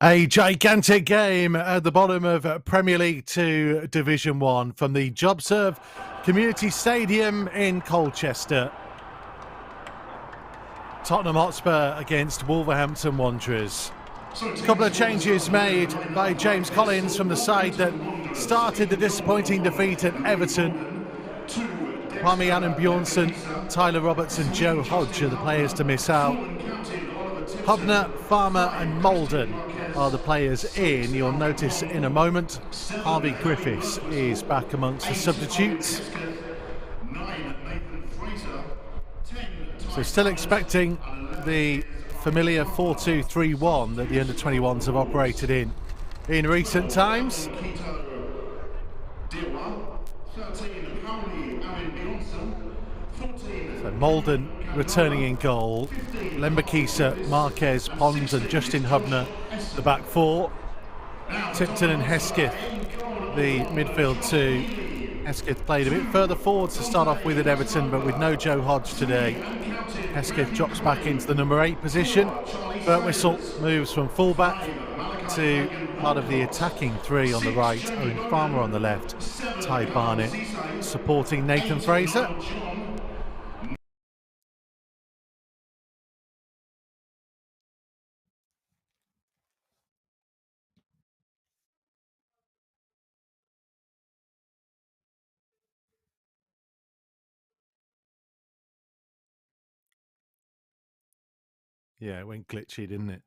A gigantic game at the bottom of Premier League 2 Division 1 from the JobServe Community Stadium in Colchester. Tottenham Hotspur against Wolverhampton Wanderers. A couple of changes made by James Collins from the side that started the disappointing defeat at Everton. Parmian and Bjornsson, Tyler Roberts and Joe Hodge are the players to miss out. Hubner, Farmer and Malden are the players in. You'll notice in a moment Harvey Griffiths is back amongst the substitutes. So still expecting the familiar 4-2-3-1 that the under-21s have operated in recent times. So Malden returning in goal, Lembakisa, Marquez, Pons and Justin Hubner the back four, Tipton and Hesketh the midfield two. Hesketh played a bit further forward to start off with at Everton, but with no Joe Hodge today. Hesketh drops back into the number 8 position. Birtwistle moves from fullback to part of the attacking three on the right, Owen Farmer on the left, Ty Barnett supporting Nathan Fraser. Yeah, it went glitchy, didn't it?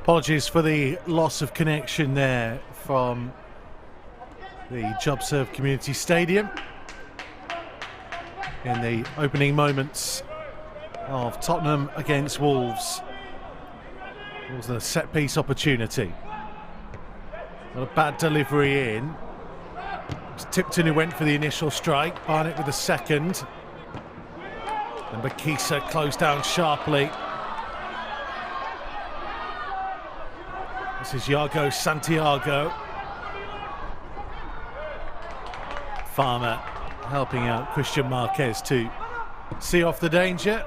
Apologies for the loss of connection there from the JobServe Community Stadium. in the opening moments of Tottenham against Wolves. It was a set-piece opportunity. Not a bad delivery in. It was Tipton who went for the initial strike. Barnett with the second. And Bakisa closed down sharply. This is Iago Santiago. Farmer helping out Christian Marquez to see off the danger.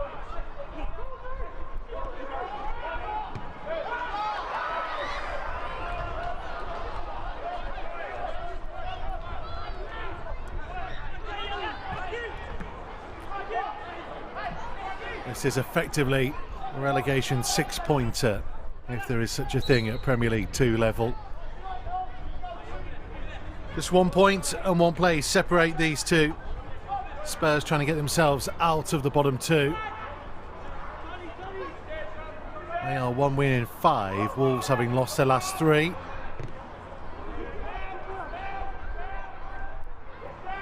This is effectively a relegation six-pointer, if there is such a thing at Premier League 2 level. Just 1 point and one place separate these two. Spurs trying to get themselves out of the bottom two. They are 1 win in 5, Wolves having lost their last 3.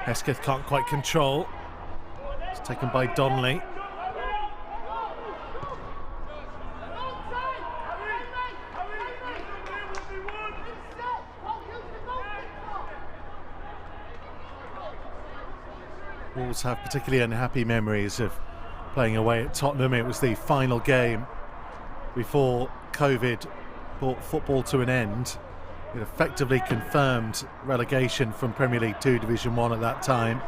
Hesketh can't quite control. It's taken by Donnelly. Wolves have particularly unhappy memories of playing away at Tottenham. It was the final game before COVID brought football to an end. It effectively confirmed relegation from Premier League 2 Division 1 at that time.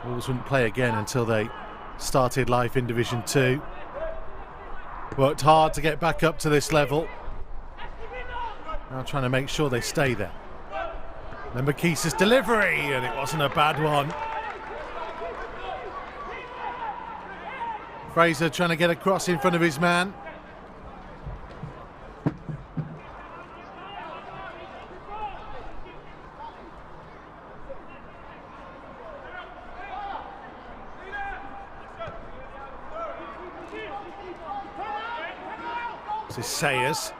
Wolves wouldn't play again until they started life in Division 2. Worked hard to get back up to this level. Now trying to make sure they stay there. Then Bakisa's delivery, and it wasn't a bad one. Fraser trying to get across in front of his man. This is Sayers.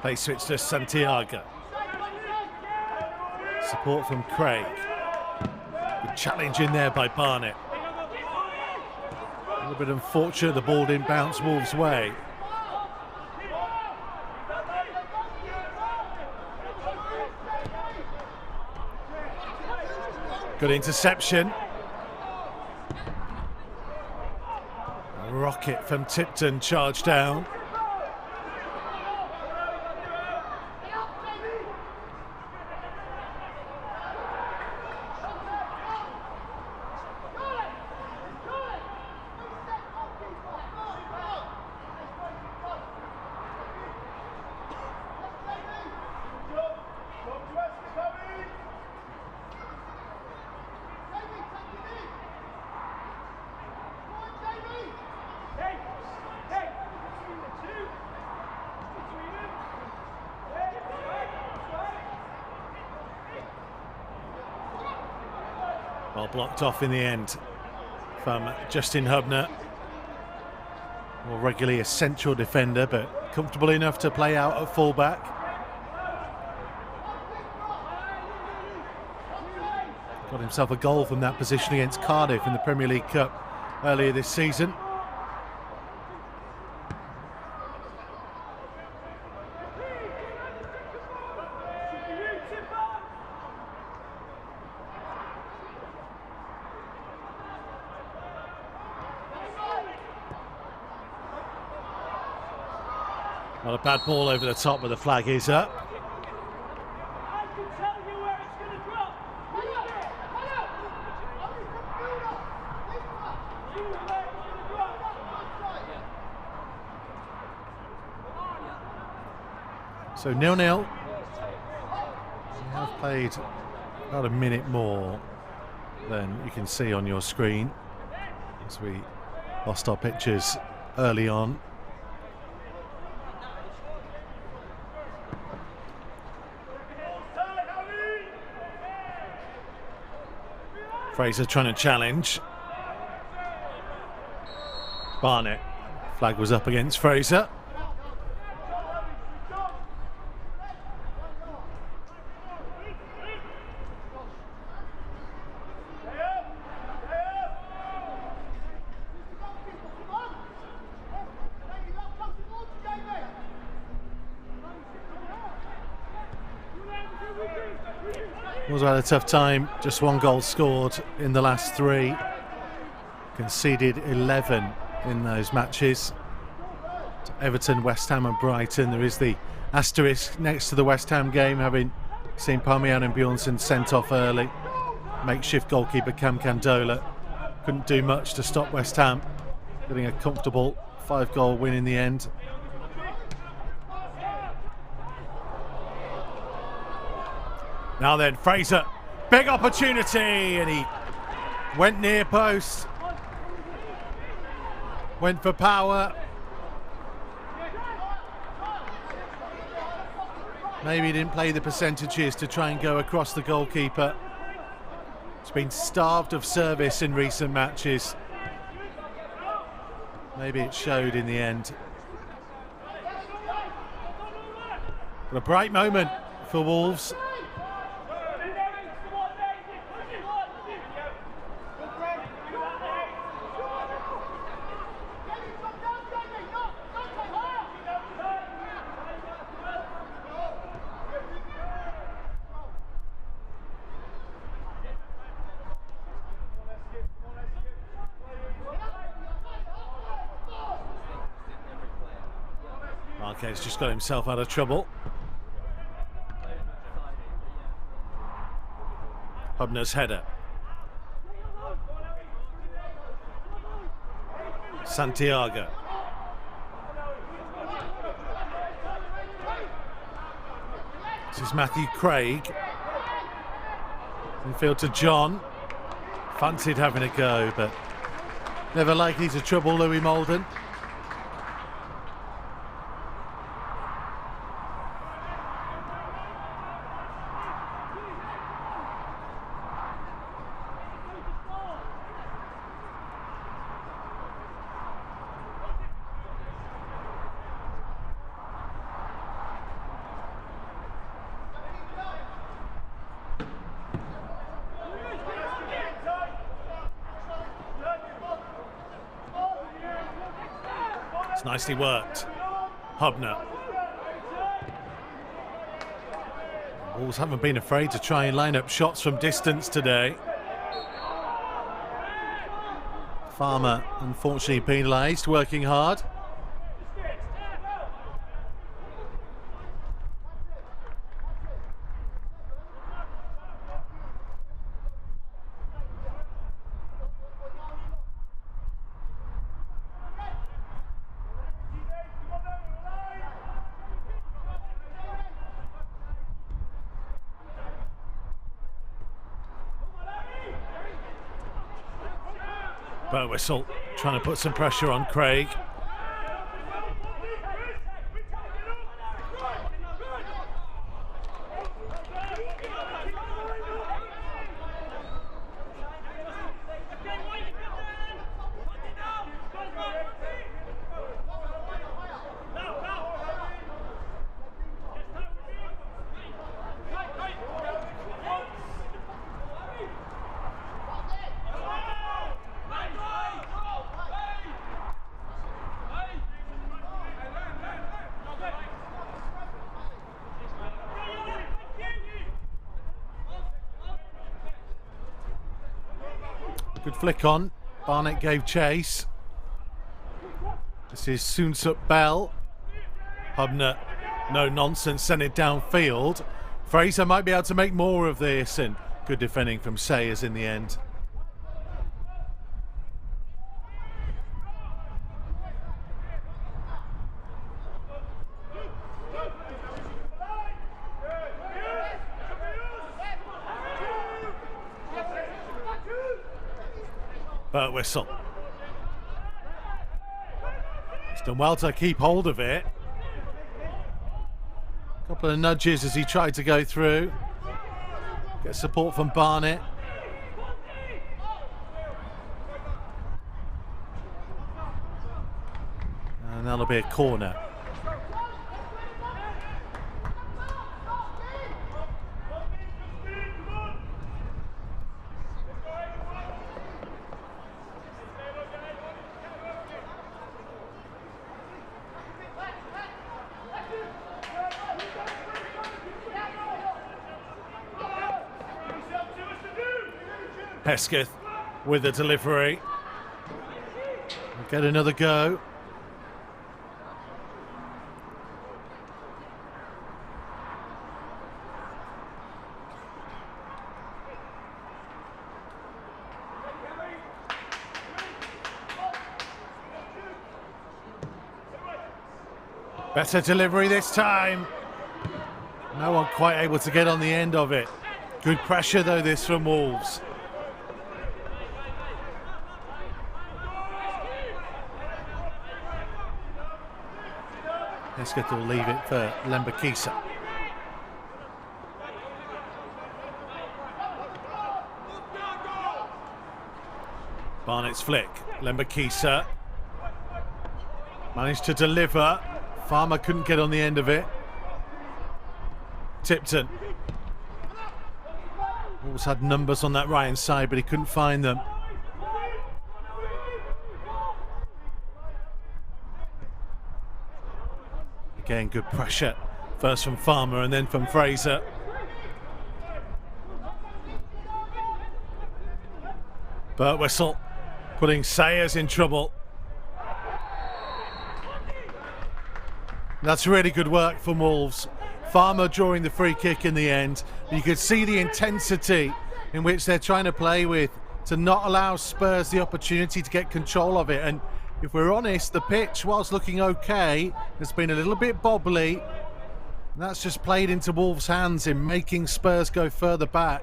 Play switch to Santiago. Support from Craig. Good challenge in there by Barnett. A little bit unfortunate the ball didn't bounce Wolves' way. Good interception. A rocket from Tipton charged down. Well, blocked off in the end from Justin Hubner. More regularly a central defender, but comfortable enough to play out at fullback. Got himself a goal from that position against Cardiff in the Premier League Cup earlier this season. Not a bad ball over the top, but the flag is up. So 0-0. We have played about a minute more than you can see on your screen, as we lost our pictures early on. Fraser trying to challenge. Barnett. Flag was up against Fraser. Wolves had a tough time, just one goal scored in the last 3. Conceded 11 in those matches. Everton, West Ham and Brighton. There is the asterisk next to the West Ham game, having seen Parmian and Bjornsson sent off early. Makeshift goalkeeper Cam Candola couldn't do much to stop West Ham getting a comfortable 5-goal win in the end. Now then, Fraser, big opportunity, and he went near post, went for power. Maybe he didn't play the percentages to try and go across the goalkeeper. It's been starved of service in recent matches. Maybe it showed in the end. But a bright moment for Wolves. Marquez just got himself out of trouble. Hubner's header. Santiago. This is Matthew Craig. Infield to John. Fancied having a go, but never likely to trouble Louis Molden. Nicely worked. Hubner. Wolves haven't been afraid to try and line up shots from distance today. Farmer unfortunately penalised, working hard. Whistle trying to put some pressure on Craig. Good flick on. Barnett gave chase. This is Soonsup Bell. Hubner, no nonsense, sent it downfield. Fraser might be able to make more of this, and good defending from Sayers in the end. Whistle. He's done well to keep hold of it. A couple of nudges as he tried to go through. Get support from Barnett. That'll be a corner. Hesketh with the delivery. We'll get another go. Better delivery this time. No one quite able to get on the end of it. Good pressure though this from Wolves. Hesketh will leave it for Lembakisa. Barnett's flick. Lembakisa managed to deliver. Farmer couldn't get on the end of it. Tipton. Wolves had numbers on that right hand side, but he couldn't find them. Again, good pressure. First from Farmer and then from Fraser. Birtwistle putting Sayers in trouble. That's really good work from Wolves. Farmer drawing the free kick in the end. You could see the intensity in which they're trying to play with to not allow Spurs the opportunity to get control of it. And if we're honest, the pitch, whilst looking okay, has been a little bit bobbly. And that's just played into Wolves' hands in making Spurs go further back.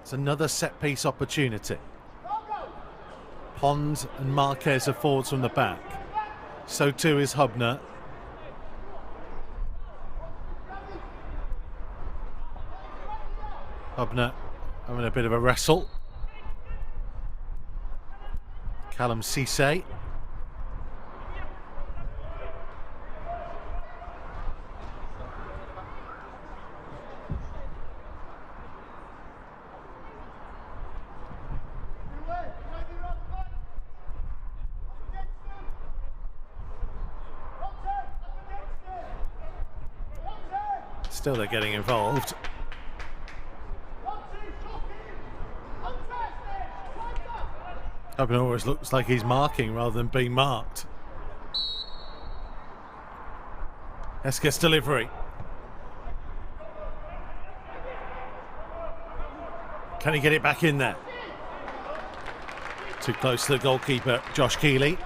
It's another set-piece opportunity. Pond and Marquez are forwards from the back. So too is Hubner. Hubner having a bit of a wrestle. Callum Cisse. Still they're getting involved. Hubner always looks like he's marking rather than being marked. Hesketh's delivery. Can he get it back in there? Too close to the goalkeeper, Josh Keeley.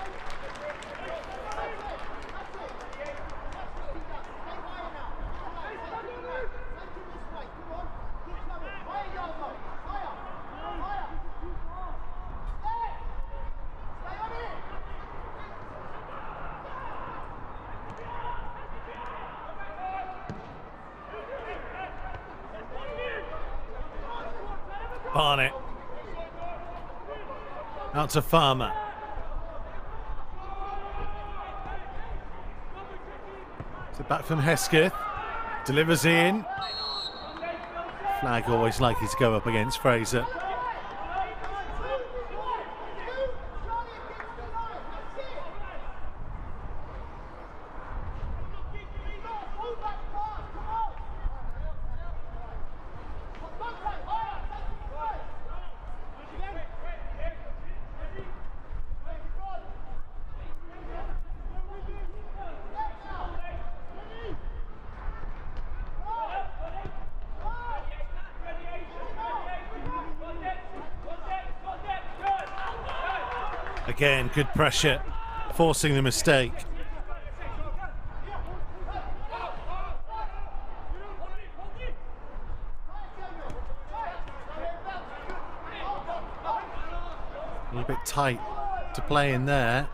Barnett. Out to Farmer. So back from Hesketh. Delivers in. Flag always likely to go up against Fraser. Again, good pressure, forcing the mistake. A little bit tight to play in there.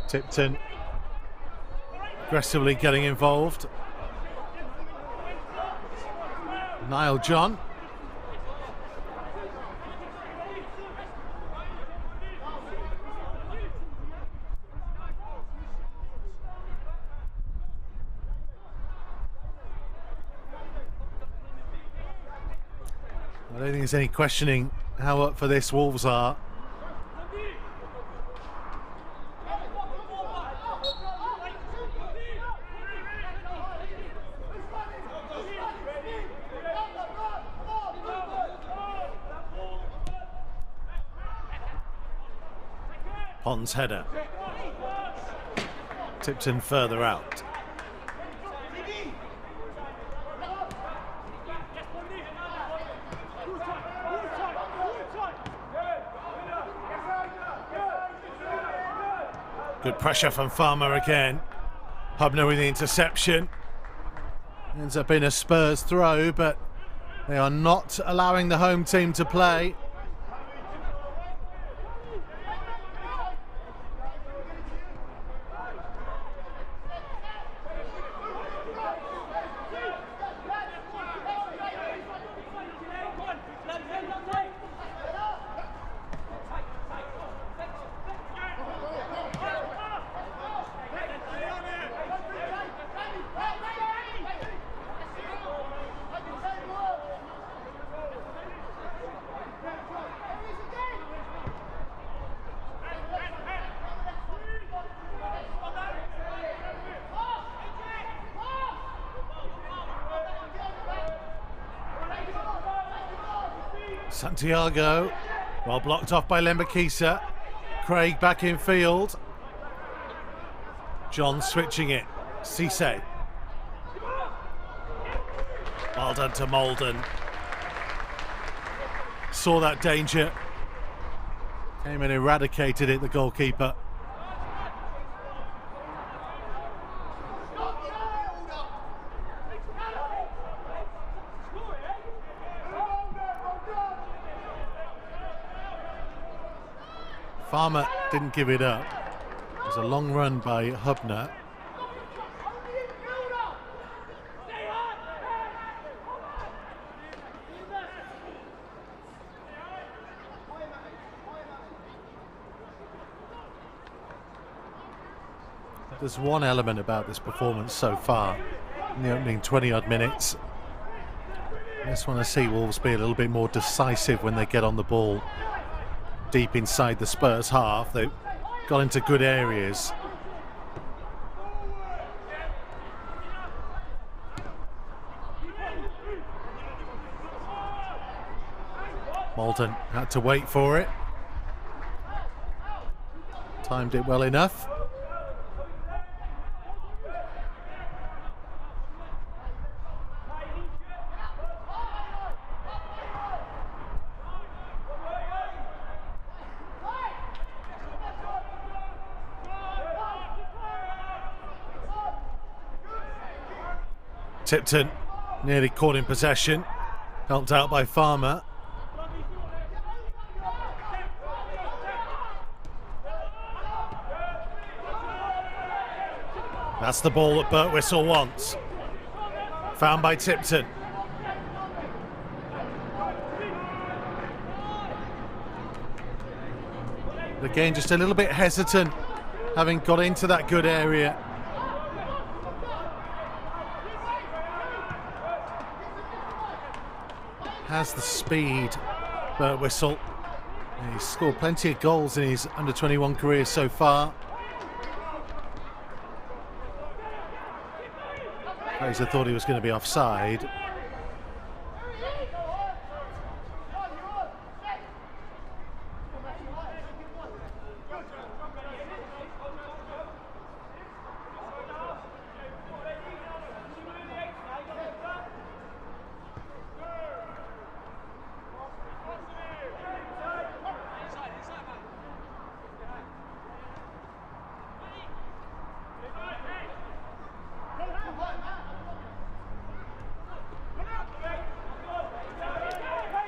Tipton aggressively getting involved. Niall John. I don't think there's any questioning how up for this Wolves are. Pond's header. Tipton further out. Good pressure from Farmer again. Hubner with the interception. Ends up in a Spurs throw, but they are not allowing the home team to play. Santiago, well blocked off by Lembakisa. Craig back in field. John switching it. Cisse. Well done to Molden. Saw that danger. Came and eradicated it, the goalkeeper. Farmer didn't give it up. It was a long run by Hubner. There's one element about this performance so far in the opening 20-odd minutes. I just want to see Wolves be a little bit more decisive when they get on the ball. Deep inside the Spurs half, they got into good areas. Molden had to wait for it. Timed it well enough. Tipton nearly caught in possession, helped out by Farmer. That's the ball that Birtwistle wants. Found by Tipton. Again, just a little bit hesitant, having got into that good area. Has the speed, Birtwistle. He's scored plenty of goals in his under-21 career so far. Fraser thought he was going to be offside.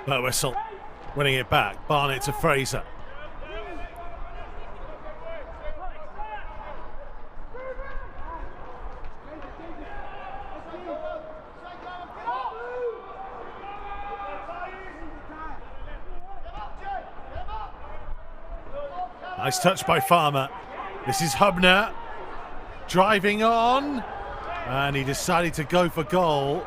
Birtwistle winning it back. Barnett to Fraser. Nice touch by Farmer. This is Hubner driving on, and he decided to go for goal.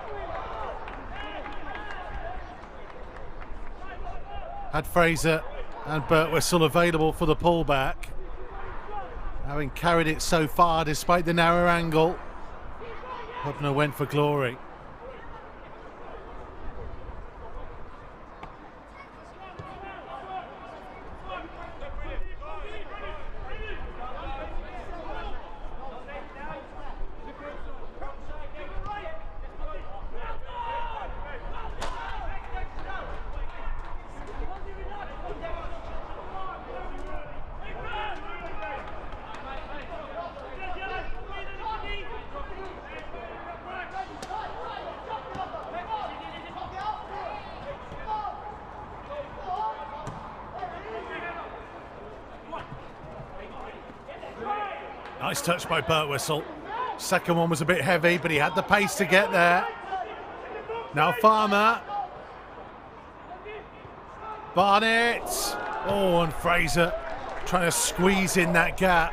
Had Fraser and Birtwistle available for the pullback, having carried it so far despite the narrow angle. Hubner went for glory. Nice touch by Birtwistle. Second one was a bit heavy, but he had the pace to get there. Now Farmer. Barnett. Oh, and Fraser trying to squeeze in that gap.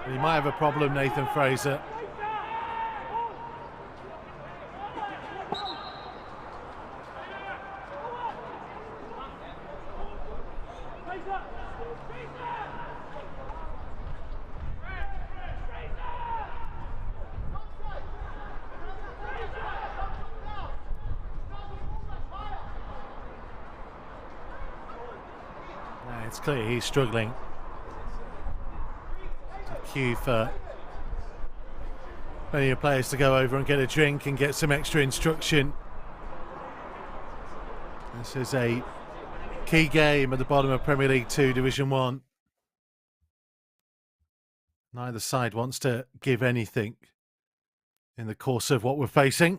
He might have a problem, Nathan Fraser. It's clear he's struggling. It's a cue for many players to go over and get a drink and get some extra instruction. This is a key game at the bottom of Premier League 2 Division 1. Neither side wants to give anything in the course of what we're facing.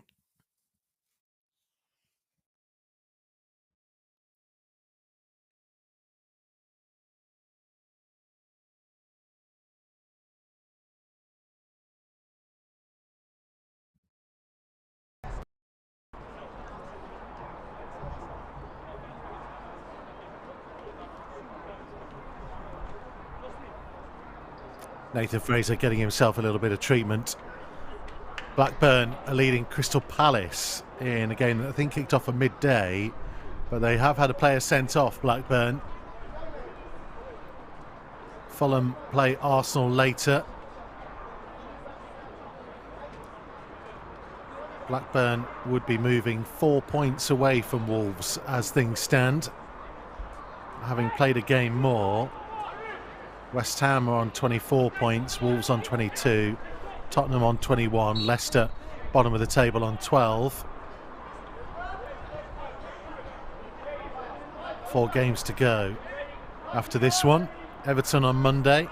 Nathan Fraser getting himself a little bit of treatment. Blackburn are leading Crystal Palace in a game that I think kicked off at midday, but they have had a player sent off, Blackburn. Fulham play Arsenal later. Blackburn would be moving 4 points away from Wolves as things stand, having played a game more. West Ham are on 24 points, Wolves on 22, Tottenham on 21, Leicester bottom of the table on 12. 4 games to go after this one. Everton on Monday,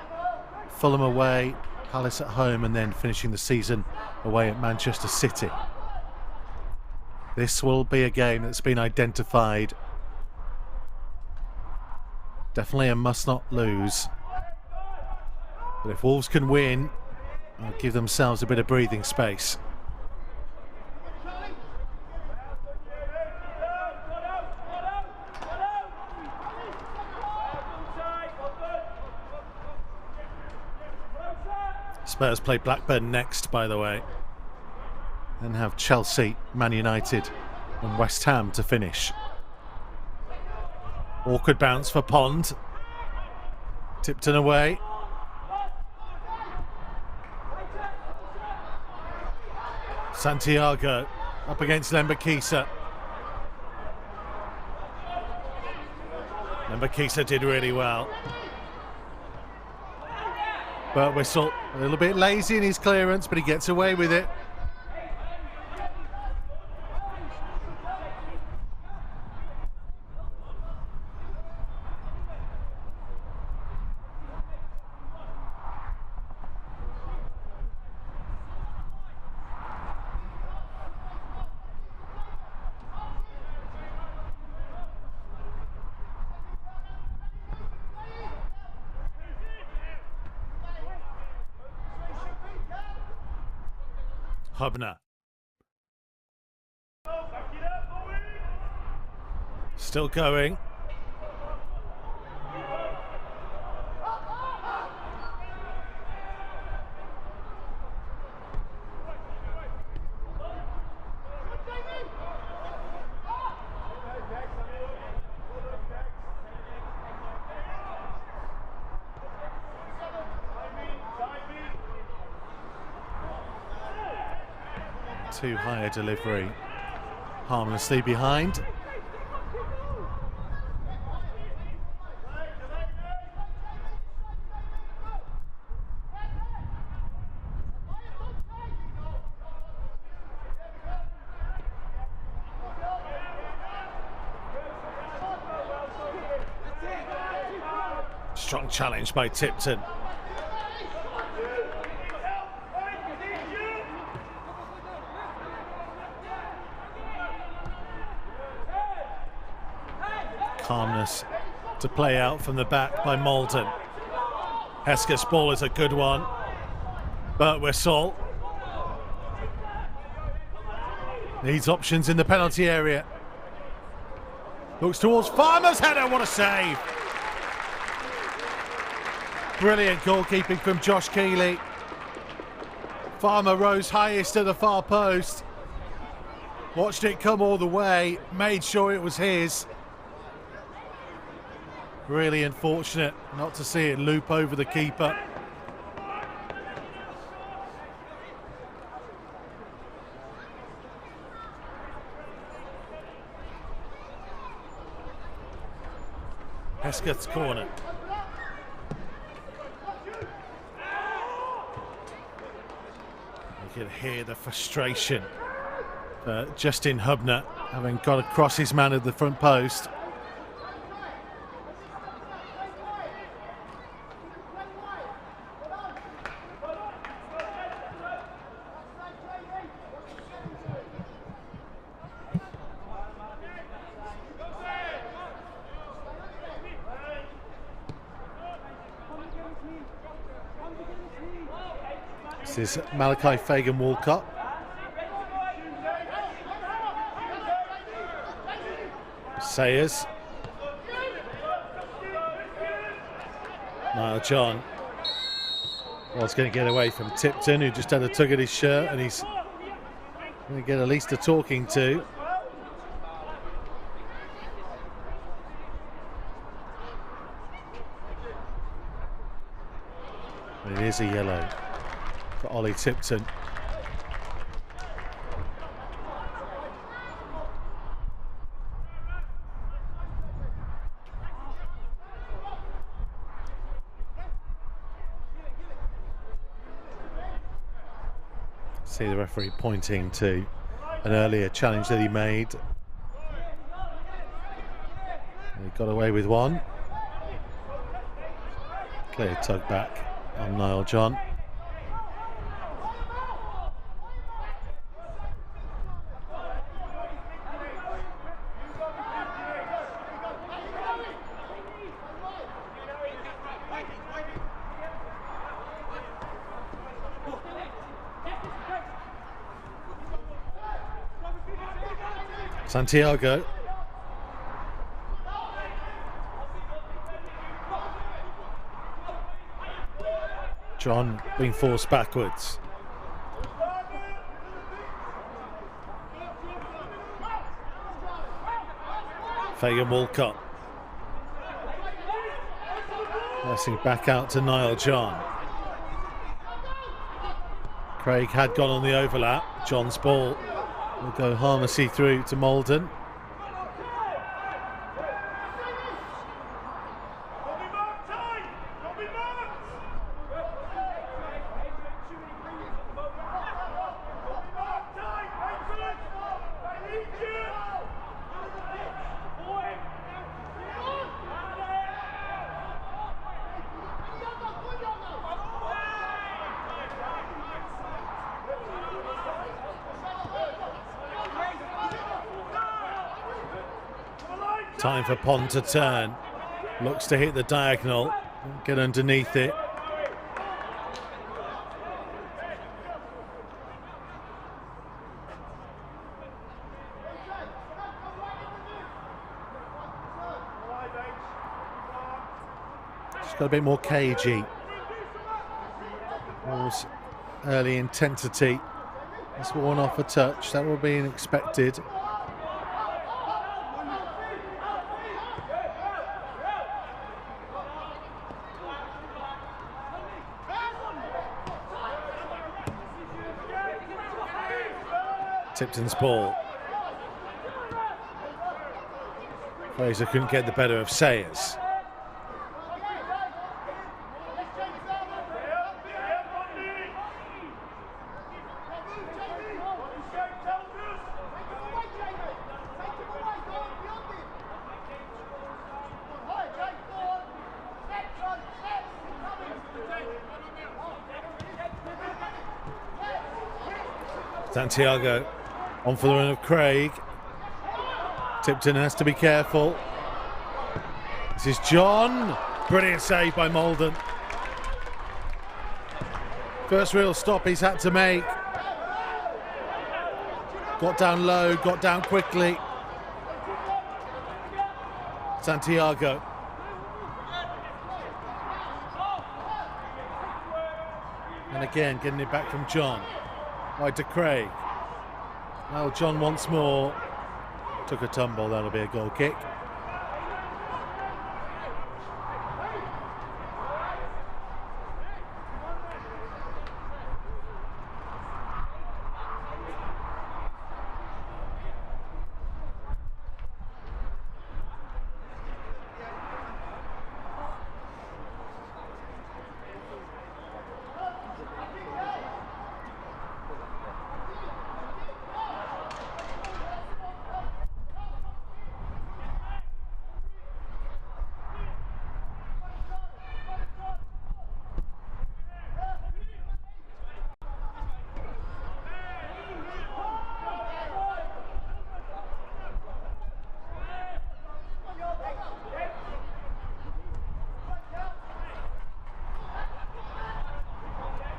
Fulham away, Palace at home, and then finishing the season away at Manchester City. This will be a game that's been identified. Definitely a must not lose. But if Wolves can win, they'll give themselves a bit of breathing space. Spurs play Blackburn next, by the way. Then have Chelsea, Man United and West Ham to finish. Awkward bounce for Pond. Tipton away. Santiago up against Lembakisa. Lembakisa did really well. Birtwistle a little bit lazy in his clearance, but he gets away with it. Hubner. Still going. Too high a delivery. Harmlessly behind. Strong challenge by Tipton. Calmness to play out from the back by Malden. Hesketh's ball is a good one, but whistle. Needs options in the penalty area. Looks towards Farmer's header, what a save! Brilliant goalkeeping from Josh Keeley. Farmer rose highest at the far post. Watched it come all the way, made sure it was his. Really unfortunate not to see it loop over the keeper. Hesketh's corner. You can hear the frustration for Justin Hubner, having got across his man at the front post. This is Malachi Fagan-Walcott. Sayers. Niall John was going to get away from Tipton, who just had a tug at his shirt, and he's going to get at least a talking to. It is a yellow for Ollie Tipton. See the referee pointing to an earlier challenge that he made. He got away with one. Clear tug back on Niall John. Santiago. John being forced backwards. Fagan-Walcott. Passing back out to Niall John. Craig had gone on the overlap. John's ball will go harmlessly through to Malden. Time for Pond to turn. Looks to hit the diagonal. Get underneath it. got a bit more cagey. Wolves' early intensity has worn off a touch. That would be expected. Tipton's ball. Fraser couldn't get the better of Sayers. Santiago on for the run of Craig. Tipton has to be careful. This is John. Brilliant save by Malden. First real stop he's had to make. Got down low, got down quickly. Santiago. And again, getting it back from John. Wide to Craig. Well, John once more. Took a tumble, that'll be a goal kick.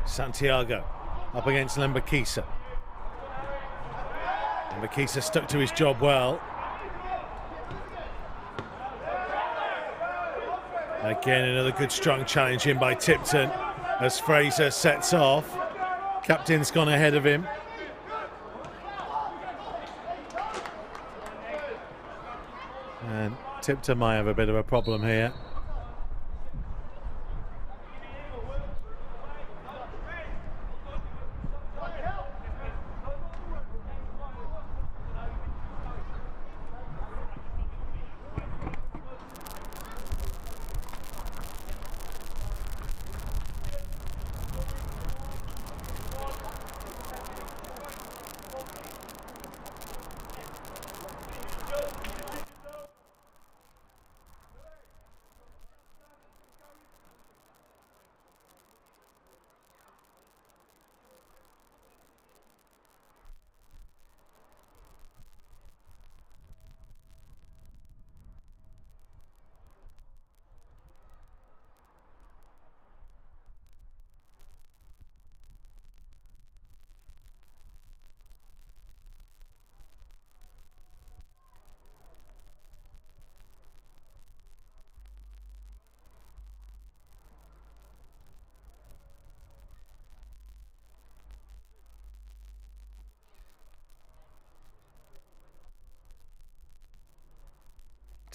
Santiago up against Lembakisa. Lembakisa stuck to his job well. Again, another good strong challenge in by Tipton as Fraser sets off. Captain's gone ahead of him. And Tipton might have a bit of a problem here.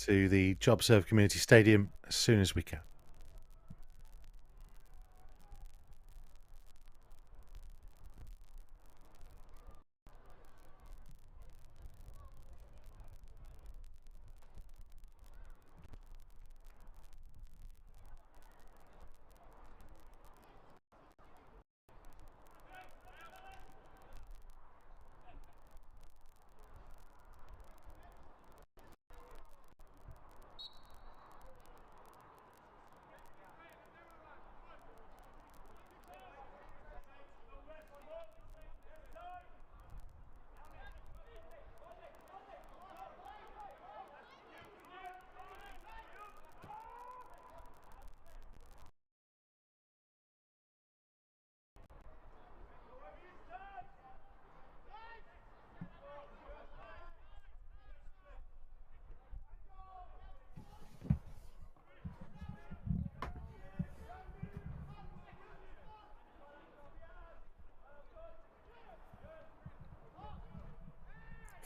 To the JobServe Community Stadium as soon as we can.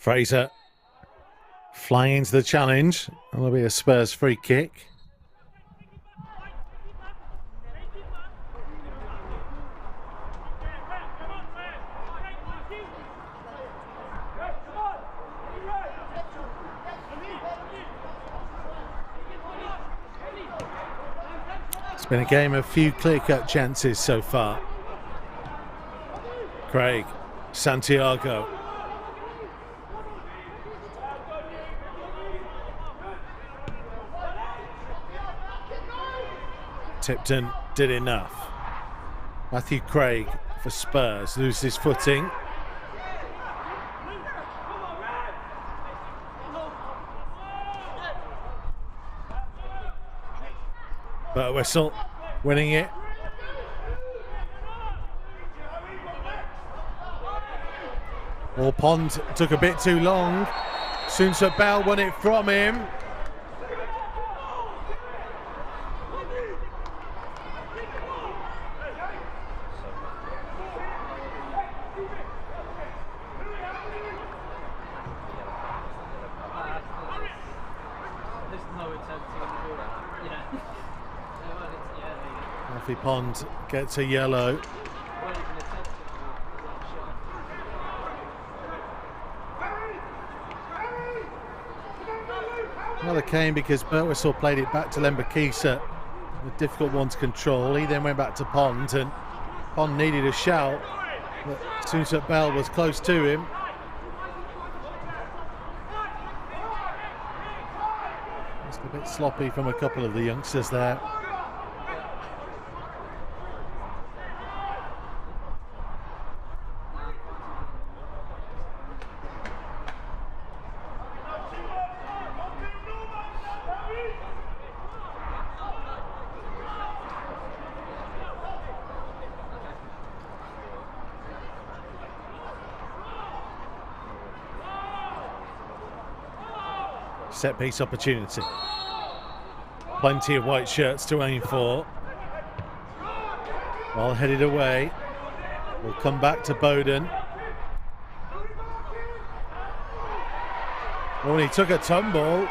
Fraser flying into the challenge. That'll be a Spurs free kick. It's been a game of few clear-cut chances so far. Craig, Santiago. Tipton did enough. Matthew Craig for Spurs loses footing. But Whistle winning it. Or Pond took a bit too long. Soonsup Bell won it from him. Alfie Pond gets a yellow. Another came because Birtwistle played it back to Lembakisa, a difficult one to control. He then went back to Pond, and Pond needed a shout, but Soonsup Bell was close to him. Just a bit sloppy from a couple of the youngsters there. Set piece opportunity. Plenty of white shirts to aim for. Well headed away. We'll come back to Bowden. Oh, and he took a tumble.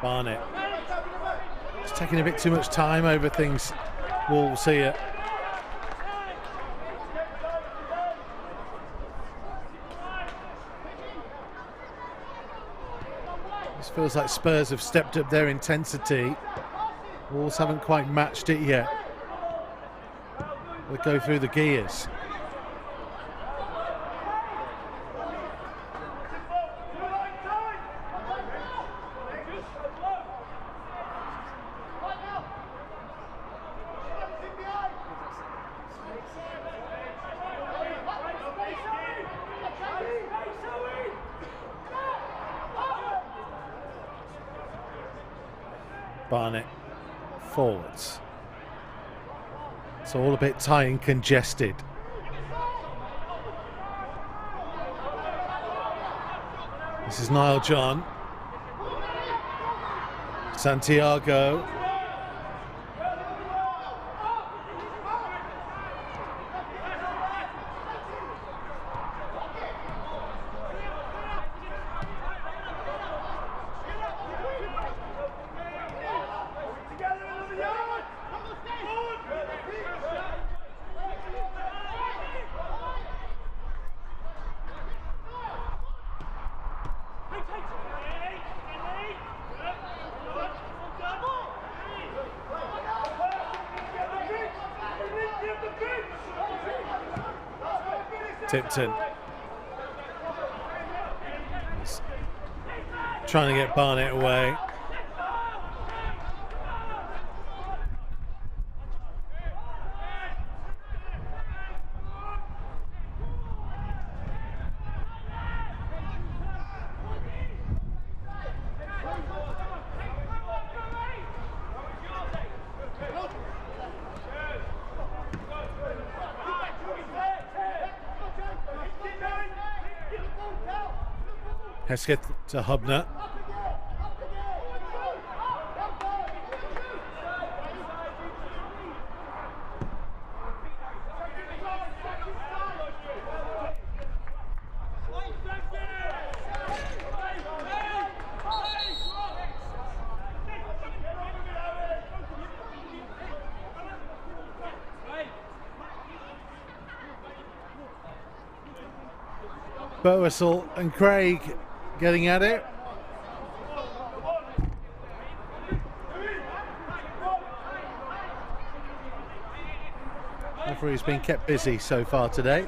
Barnett. It's taking a bit too much time over things. Wolves here. This feels like Spurs have stepped up their intensity. Wolves haven't quite matched it yet. They'll go through the gears. Barnett forwards. It's all a bit tight and congested. This is Niall John. Santiago. Tipton. He's trying to get Barnett away. Hesketh to Hubner. Burwhistle and Craig getting at it. Referee's been kept busy so far today.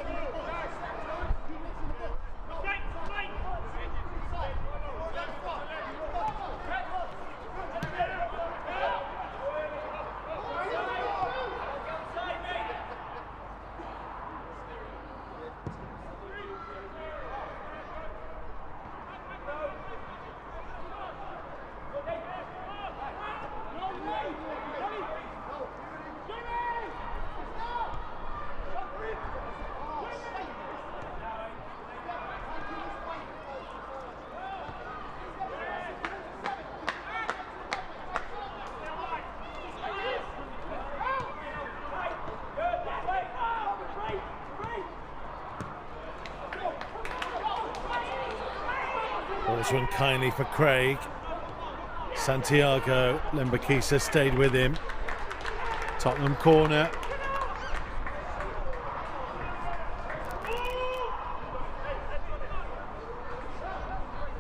Ball's run kindly for Craig. Santiago Lembakisa stayed with him. Tottenham corner.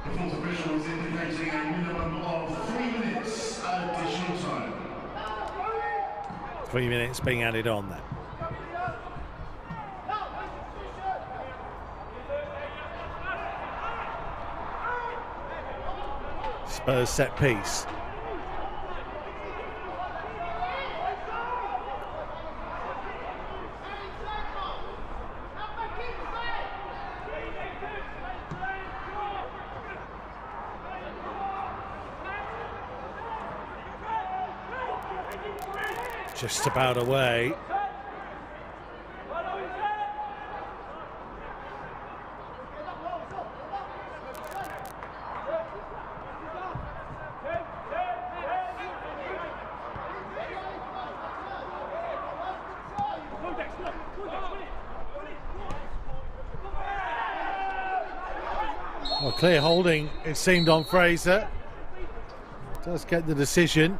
The fourth official is indicating a minimum of 3 minutes additional time. 3 minutes being added on then. Spurs set piece. Just about away. Well, clear holding, it seemed, on Fraser. Does get the decision.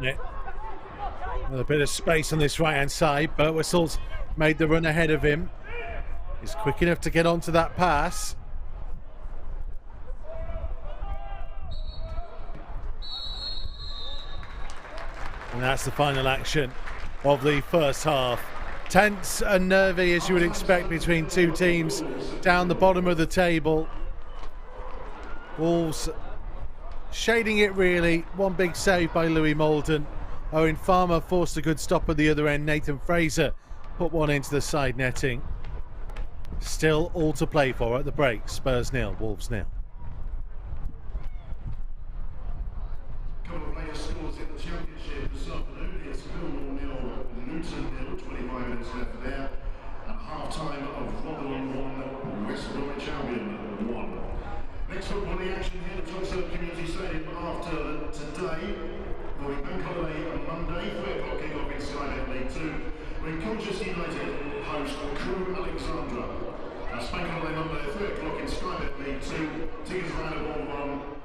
Yeah. A bit of space on this right hand side, but Whistle's made the run ahead of him. He's quick enough to get onto that pass. And that's the final action of the first half. Tense and nervy, as you would expect, between two teams down the bottom of the table. Wolves shading it, really. One big save by Louis Molden. Owen Farmer forced a good stop at the other end. Nathan Fraser put one into the side netting. Still all to play for at the break. Spurs 0, Wolves 0. Thompson Community Stadium after today. For the bank holiday on Monday, 3 o'clock kick-off in Sky Bet League 2, when Colchester United host Crewe Alexandra. That's bank holiday Monday, 3 o'clock in Sky Bet League 2. Tickets available on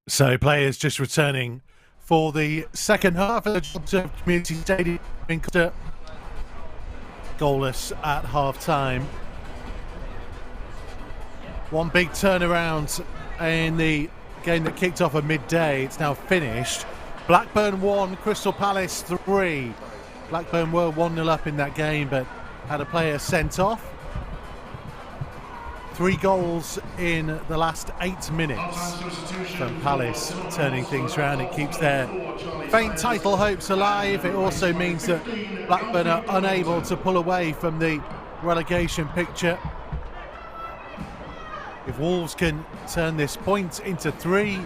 So players just returning for the second half of the Tottenham Community Stadium in Costa. Goalless at half-time. One big turnaround in the game that kicked off at midday. It's now finished. Blackburn 1, Crystal Palace 3. Blackburn were 1-0 up in that game, but had a player sent off. 3 goals in the last 8 minutes from Palace, turning things around. It keeps their faint title hopes alive. It also means that Blackburn are unable to pull away from the relegation picture. If Wolves can turn this point into 3,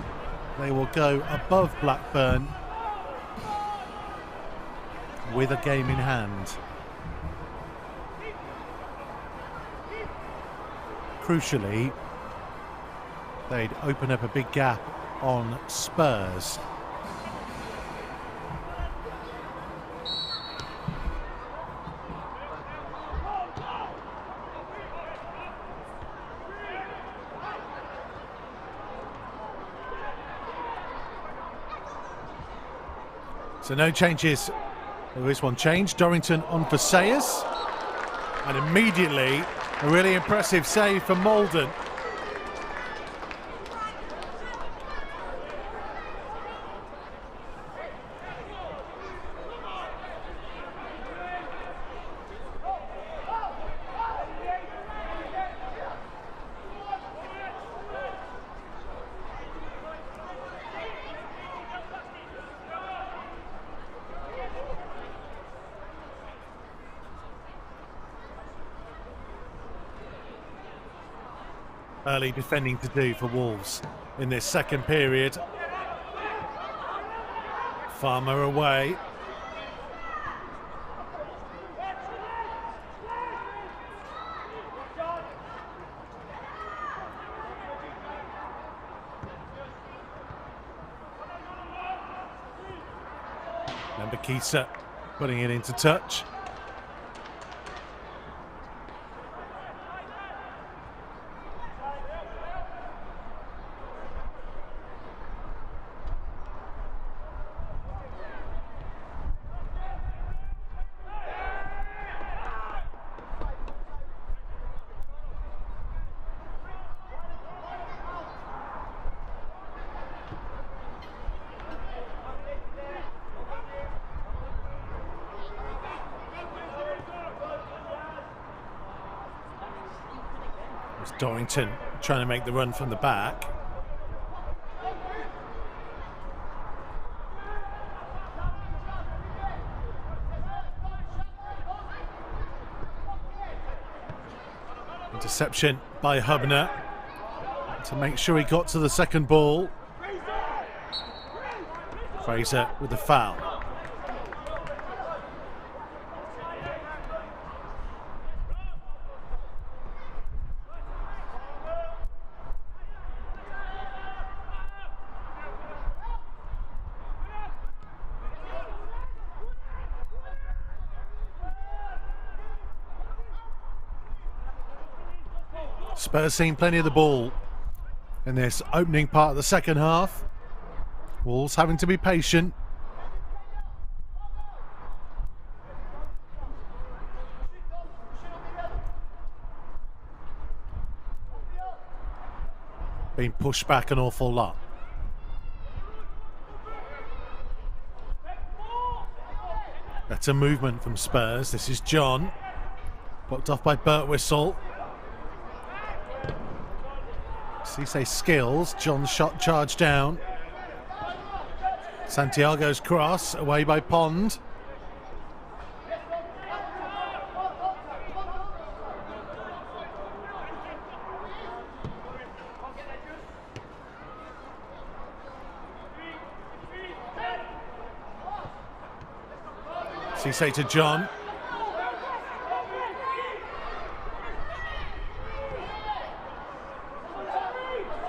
they will go above Blackburn with a game in hand. Crucially, they'd open up a big gap on Spurs. So no changes. There is one change. Dorrington on for Sayers. And immediately a really impressive save from Malden. Early defending to do for Wolves in this second period. Farmer away. Lembakisa putting it into touch. Dorrington trying to make the run from the back. Interception by Hubner to make sure he got to the second ball. Fraser with the foul. Spurs seeing plenty of the ball in this opening part of the second half. Wolves having to be patient. Being pushed back an awful lot. Better movement from Spurs. This is John. Blocked off by Birtwistle. Cisse skills. John's shot charged down. Santiago's cross away by Pond. Cisse to John.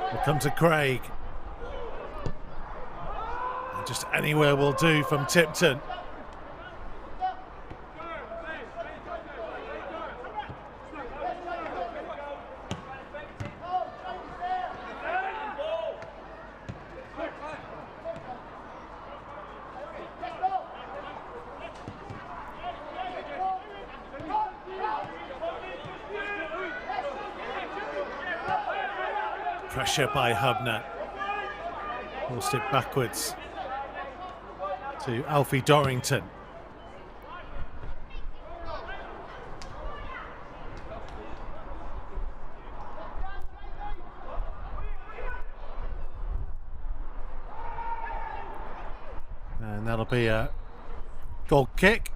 Here comes to Craig. And just anywhere will do from Tipton. Pressure by Hubner. Forced it backwards to Alfie Dorrington. And that'll be a goal kick.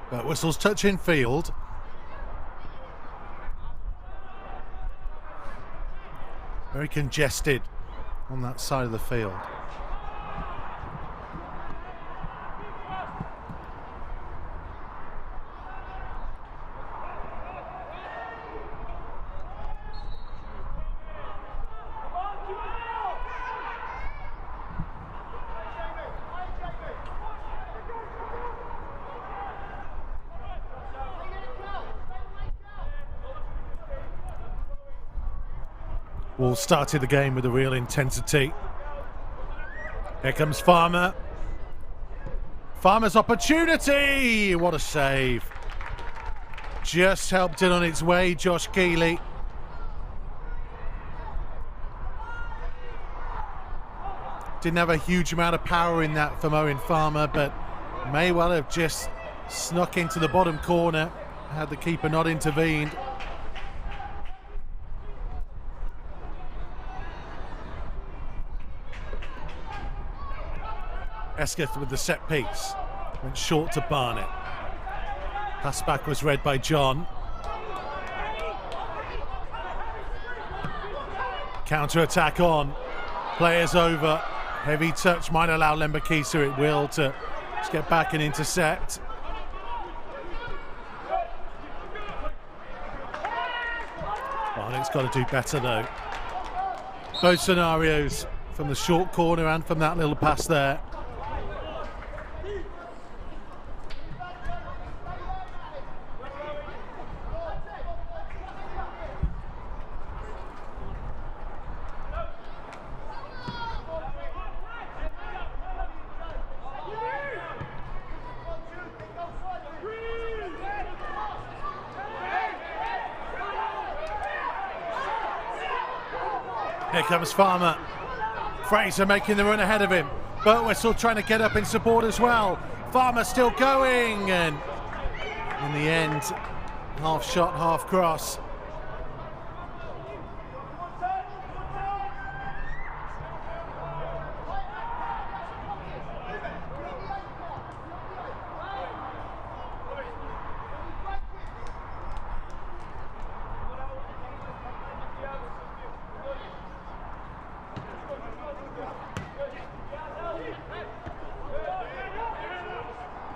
But whistle's touching field. Very congested on that side of the field. Wolves started the game with a real intensity. Here comes Farmer. Farmer's opportunity! What a save. Just helped it on its way, Josh Keeley. Didn't have a huge amount of power in that from Owen Farmer, but may well have just snuck into the bottom corner had the keeper not intervened. Esketh with the set piece. Went short to Barnett. Pass back was read by John. Counter attack on. Players over. Heavy touch might allow Lembakisa, it will, to just get back and intercept. Barnett's got to do better though. Both scenarios, from the short corner and from that little pass there. Here comes Farmer. Fraser making the run ahead of him. Birtwistle trying to get up in support as well. Farmer still going, and in the end, half shot, half cross.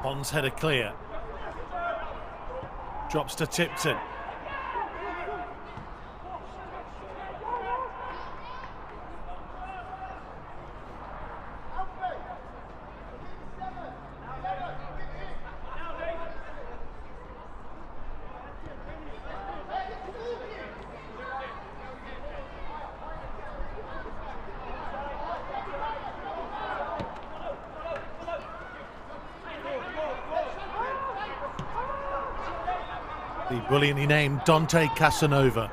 Bond's header clear. Drops to Tipton. The brilliantly named Dante Casanova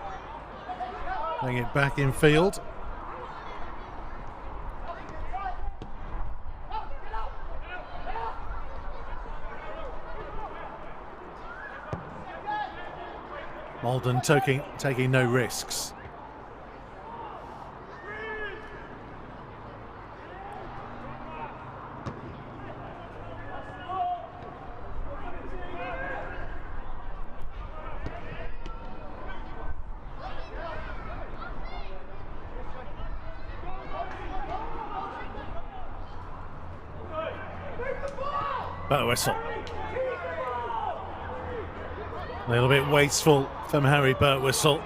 playing it back in field. Malden taking no risks. Birtwistle. A little bit wasteful from Harry Birtwistle.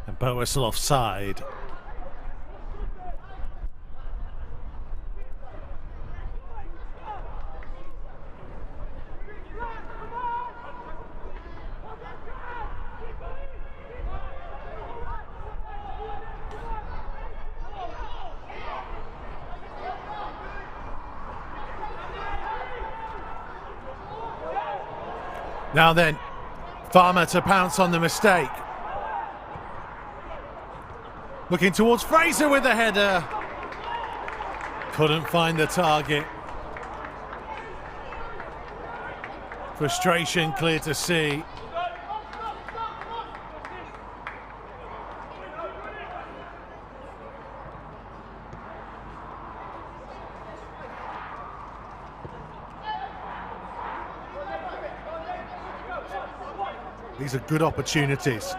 And Birtwistle offside. Now then, Farmer to pounce on the mistake. Looking towards Fraser with the header. Couldn't find the target. Frustration clear to see. These are good opportunities.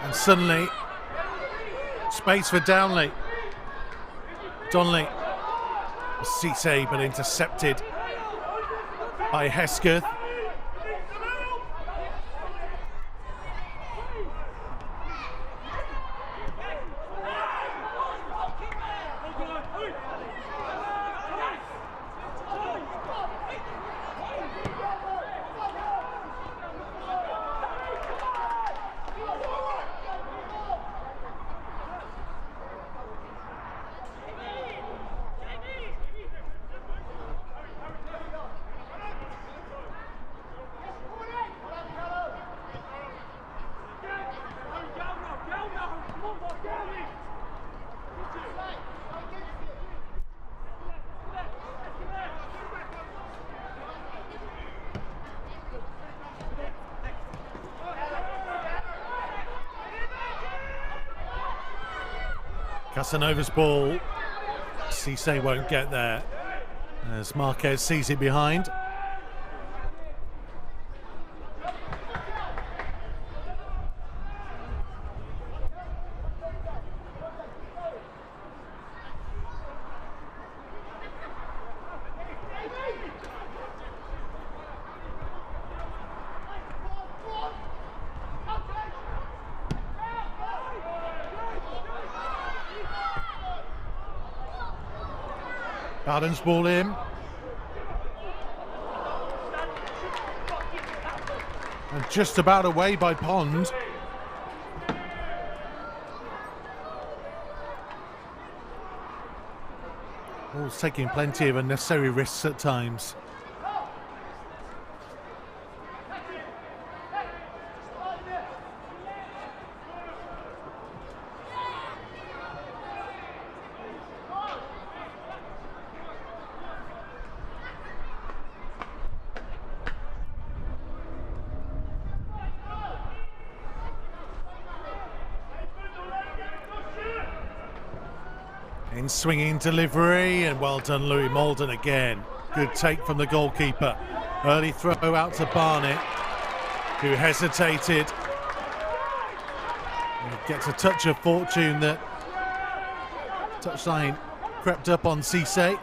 And suddenly, space for Donnelly. Cisse, but intercepted by Hesketh. Casanova's ball. Cisse won't get there as Marquez sees it behind. Bowden's ball in. And just about away by Pond. Ball's taking plenty of unnecessary risks at times. In swinging delivery, and well done Louis Malden again. Good take from the goalkeeper. Early throw out to Barnett, who hesitated. And gets a touch of fortune that touchline crept up on Cisse.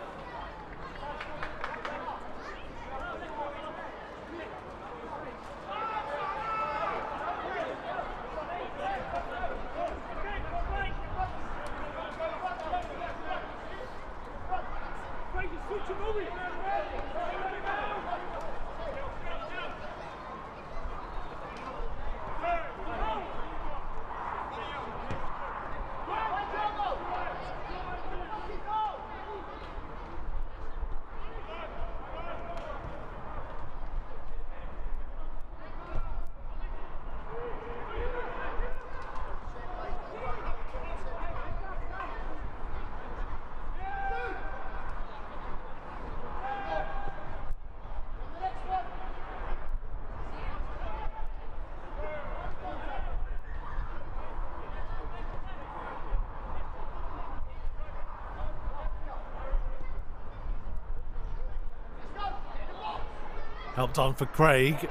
Helped on for Craig.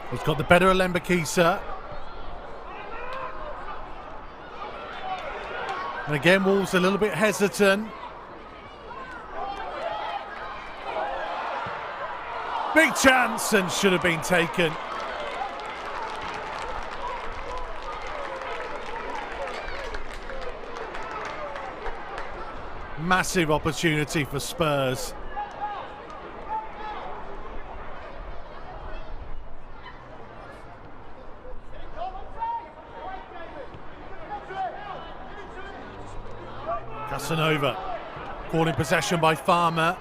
He's got the better of Lembakisa. And again, Wolves a little bit hesitant. Big chance and should have been taken. Massive opportunity for Spurs. Casanova caught in possession by Farmer.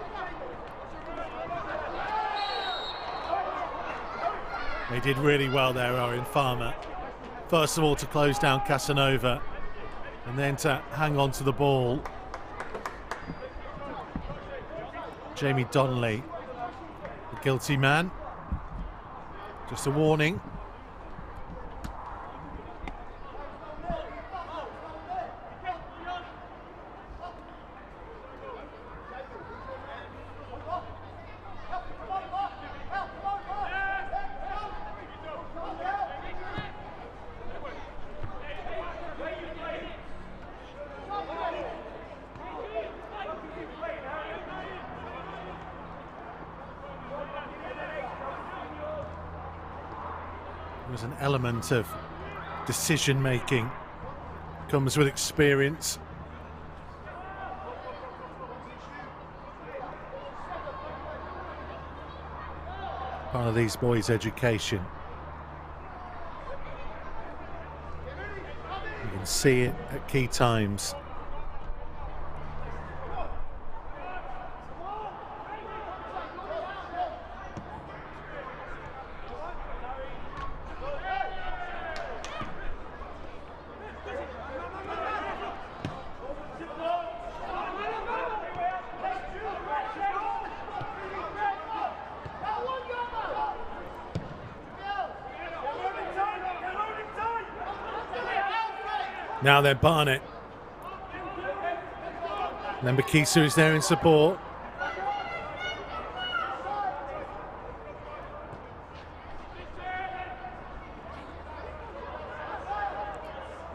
They did really well there, Owen Farmer. First of all to close down Casanova and then to hang on to the ball. Jamie Donnelly, the guilty man. Just a warning. There's an element of decision making, comes with experience. Part of these boys' education. You can see it at key times. Now then, Barnett. Lembakisa is there in support.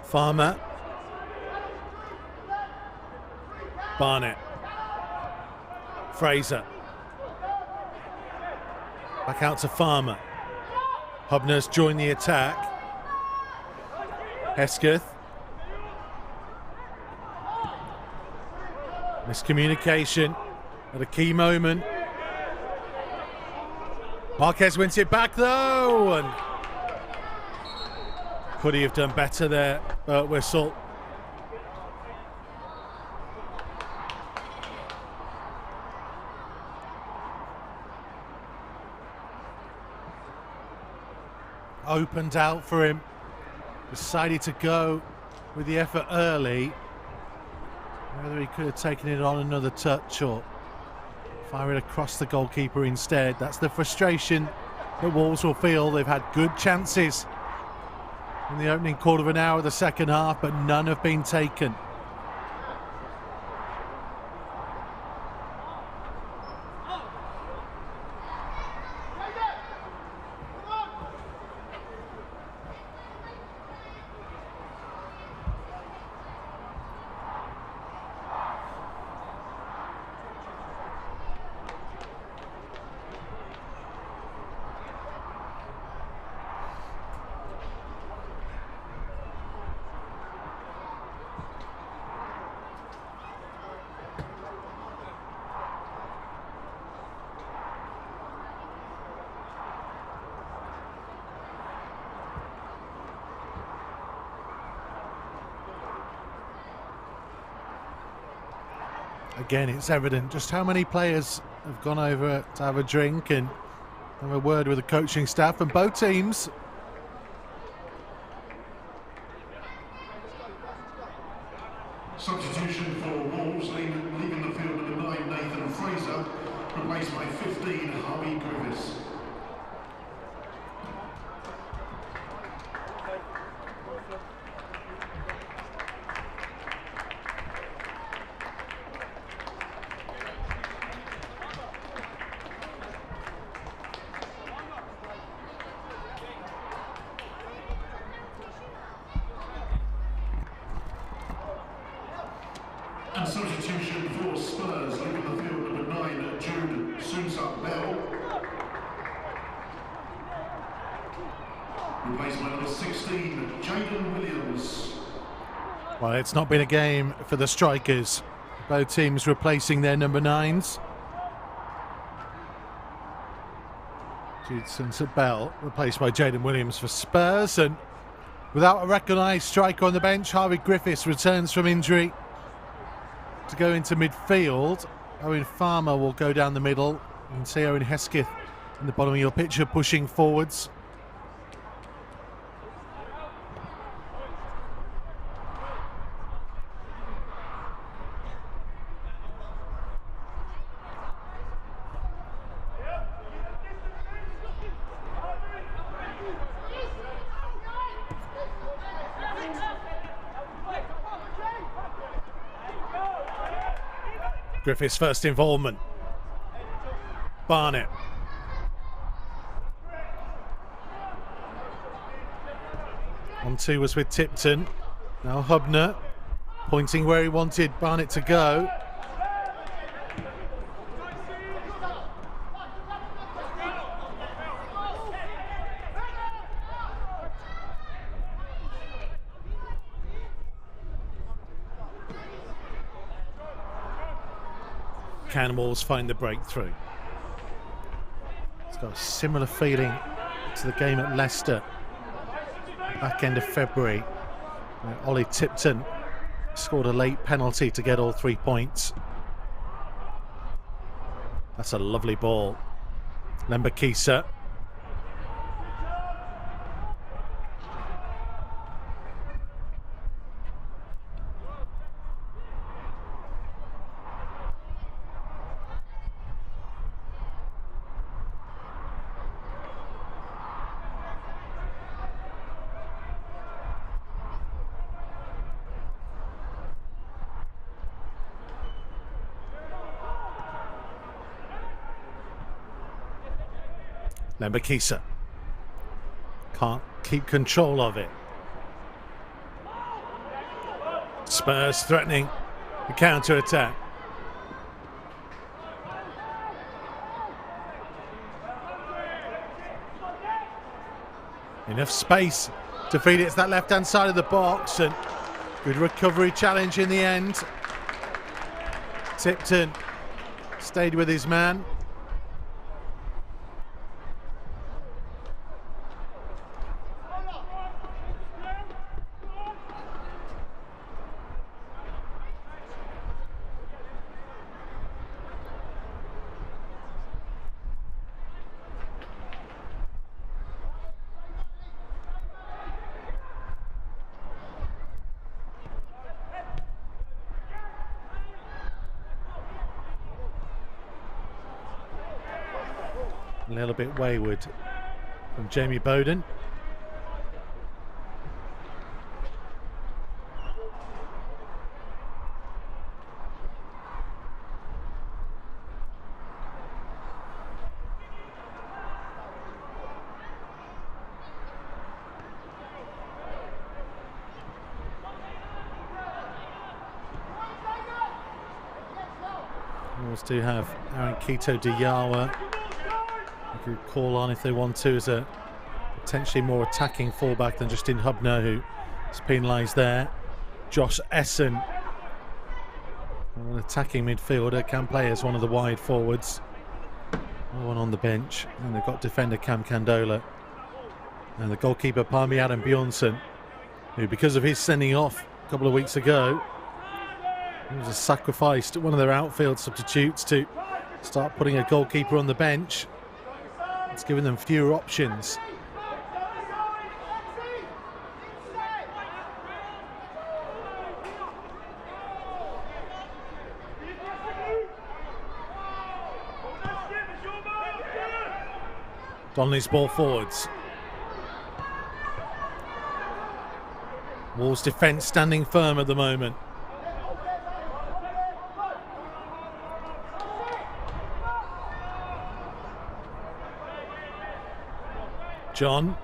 Farmer. Barnett. Fraser. Back out to Farmer. Hubner's joined the attack. Hesketh. Miscommunication at a key moment. Marquez wins it back though, and could he have done better there? Whistle. Opened out for him. Decided to go with the effort early. Whether he could have taken it on another touch or fire it across the goalkeeper instead. That's the frustration that Wolves will feel. They've had good chances in the opening quarter of an hour of the second half, but none have been taken. Again, it's evident just how many players have gone over to have a drink and have a word with the coaching staff and both teams. Substitution for Wolves, leaving the field number 9, Nathan Fraser, replaced by 15, Harvey Griffiths. Spurs, leaving the field number 9, Jude Sunsa-Bell. Replaced by number 16, Jaden Williams. Well, it's not been a game for the strikers. Both teams replacing their number 9s. Jude Sunsa-Bell replaced by Jaden Williams for Spurs, and without a recognised striker on the bench, Harvey Griffiths returns from injury to go into midfield. Owen Farmer will go down the middle. You can see Owen Hesketh in the bottom of your picture pushing forwards. Griffiths' first involvement. Barnett. On 2 was with Tipton. Now Hubner pointing where he wanted Barnett to go. Cannonballs find the breakthrough. It's got a similar feeling to the game at Leicester back end of February, where Ollie Tipton scored a late penalty to get all 3 points. That's a lovely ball. Lembakisa. Lembakisa can't keep control of it. Spurs threatening the counter-attack. Enough space to feed it to that left-hand side of the box, and good recovery challenge in the end. Tipton stayed with his man. A little bit wayward from Jamie Bowden. Wolves do have Aaron Kito Diyawa, who could call on if they want to, as a potentially more attacking fullback than Justin Hubner, who is penalised there. Josh Essen, an attacking midfielder, can play as one of the wide forwards. No one on the bench, and they've got defender Cam Candola and the goalkeeper Parmi Adam Bjornsson, who, because of his sending off a couple of weeks ago, he was sacrificed one of their outfield substitutes to start putting a goalkeeper on the bench. It's given them fewer options. Donnelly's ball forwards. Wolves defence standing firm at the moment. John.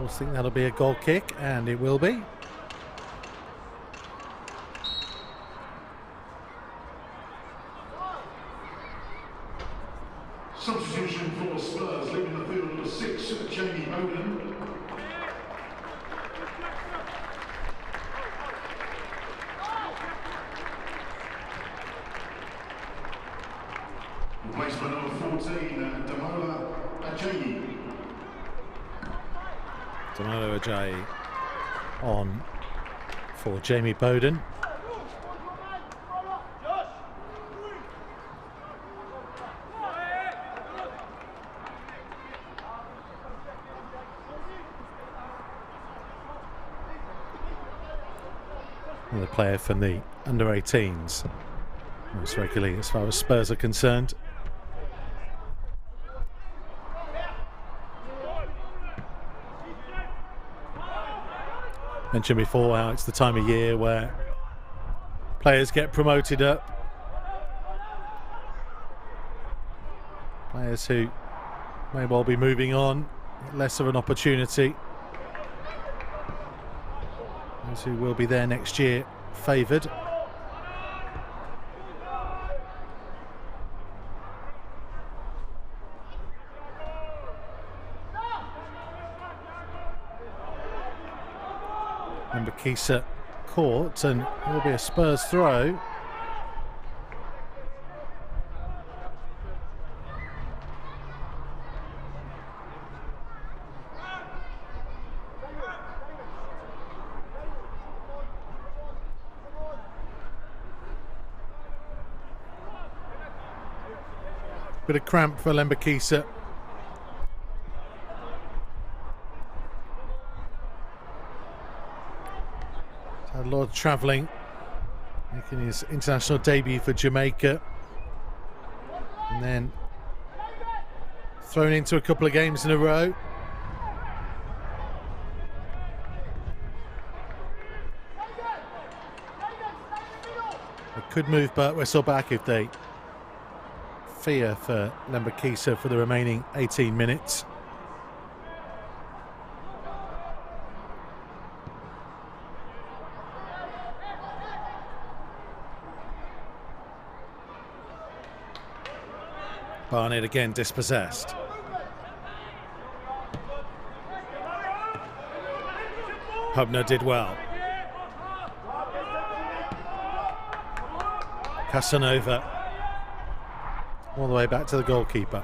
Wolves think that'll be a goal kick, and it will be. Substitution for Spurs, leaving the field number 6, Jamie Bowden. Replacement number 14, Damola Ajayi. Damola Ajayi on for Jamie Bowden. The player from the under-18s, most regularly as far as Spurs are concerned. Mentioned before how it's the time of year where players get promoted up. Players who may well be moving on, less of an opportunity. Those who will be there next year favoured. And Bakisa caught, and it will be a Spurs throw. Bit of cramp for Lembakisa. Had a lot of travelling, making his international debut for Jamaica, and then thrown into a couple of games in a row. They could move Whistle back if they fear for Lembakisa for the remaining 18 minutes. Barnett again dispossessed. Hubner did well. Casanova all the way back to the goalkeeper.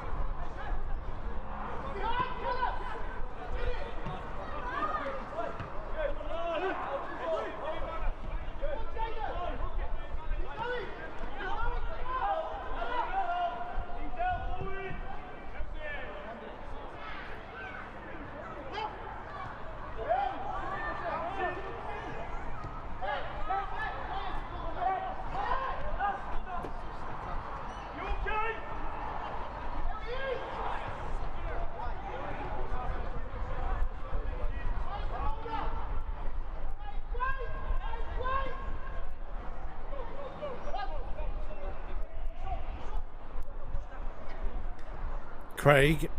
Craig.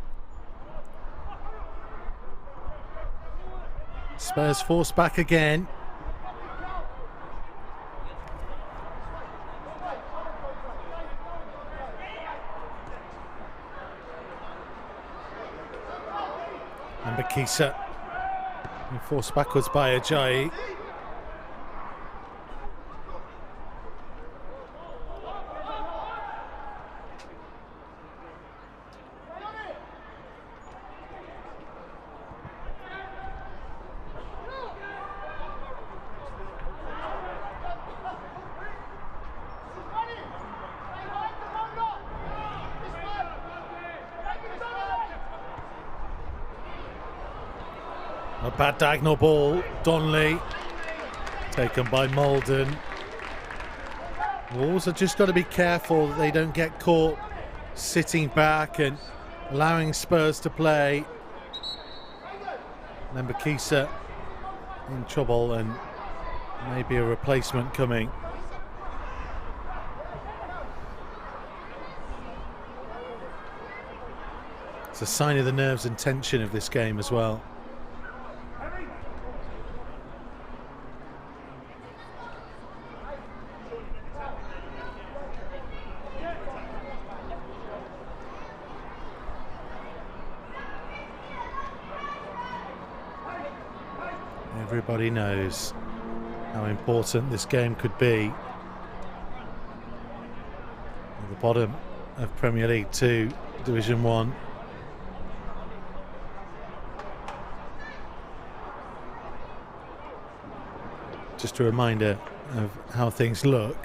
Spurs forced back again. And Bakisa forced backwards by Ajayi. A bad diagonal ball, Donnelly, taken by Malden. Wolves have just got to be careful that they don't get caught sitting back and allowing Spurs to play. Then Bakisa in trouble and maybe a replacement coming. It's a sign of the nerves and tension of this game as well. Everybody knows how important this game could be. At the bottom of Premier League 2, Division 1. Just a reminder of how things look.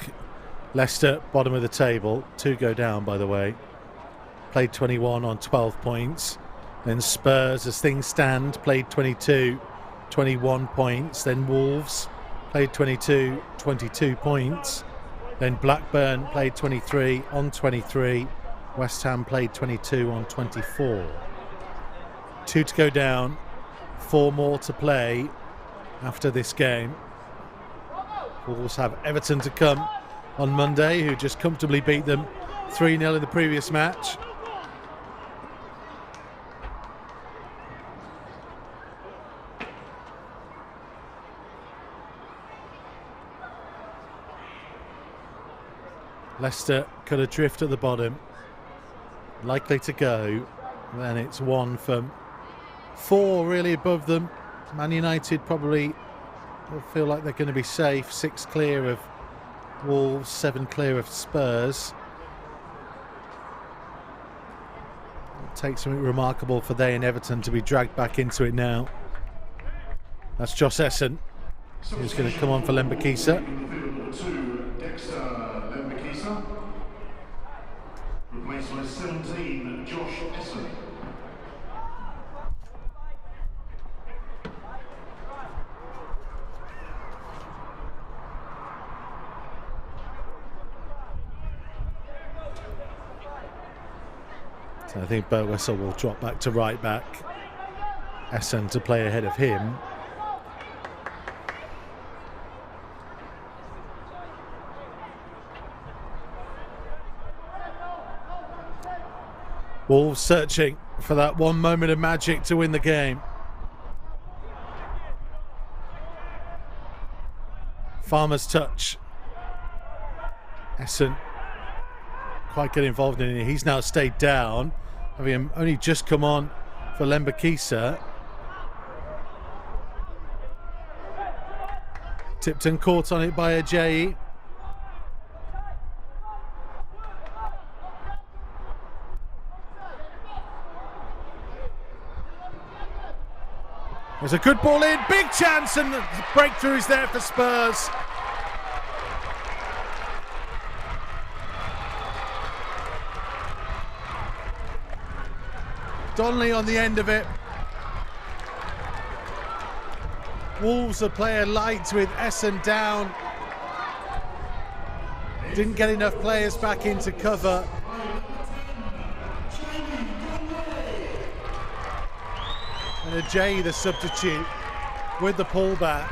Leicester, bottom of the table. 2 go down, by the way. Played 21 on 12 points. Then Spurs, as things stand, played 22, 21 points. Then Wolves played 22, 22 points. Then Blackburn played 23 on 23. West Ham played 22 on 24. 2 to go down, 4 more to play after this game. Wolves have Everton to come on Monday, who just comfortably beat them 3-0 in the previous match. Leicester could adrift at the bottom, likely to go. Then it's 1 from 4 really above them. Man United probably will feel like they're going to be safe. 6 clear of Wolves, 7 clear of Spurs. It takes something remarkable for they and Everton to be dragged back into it now. That's Josh Essen, who's going to come on for Lembakisa. Replaced by 17, Josh Essen. So I think Burtwessel will drop back to right back. Essen to play ahead of him. Wolves searching for that one moment of magic to win the game. Farmer's touch. Essen quite get involved in it. He's now stayed down, having only just come on for Lembakisa. Tipton caught on it by Ajayi. There's a good ball in, big chance, and the breakthrough is there for Spurs. Donnelly on the end of it. Wolves a player light with Essen down. Didn't get enough players back into cover. And Ajayi, the substitute, with the pullback.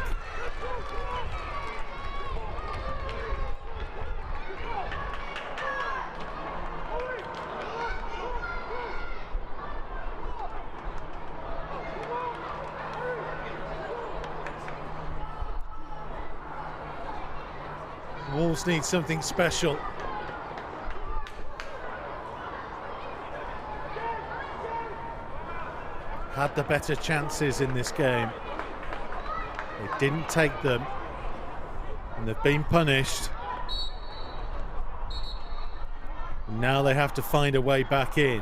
Wolves need something special. Had the better chances in this game. They didn't take them, and they've been punished. And now they have to find a way back in.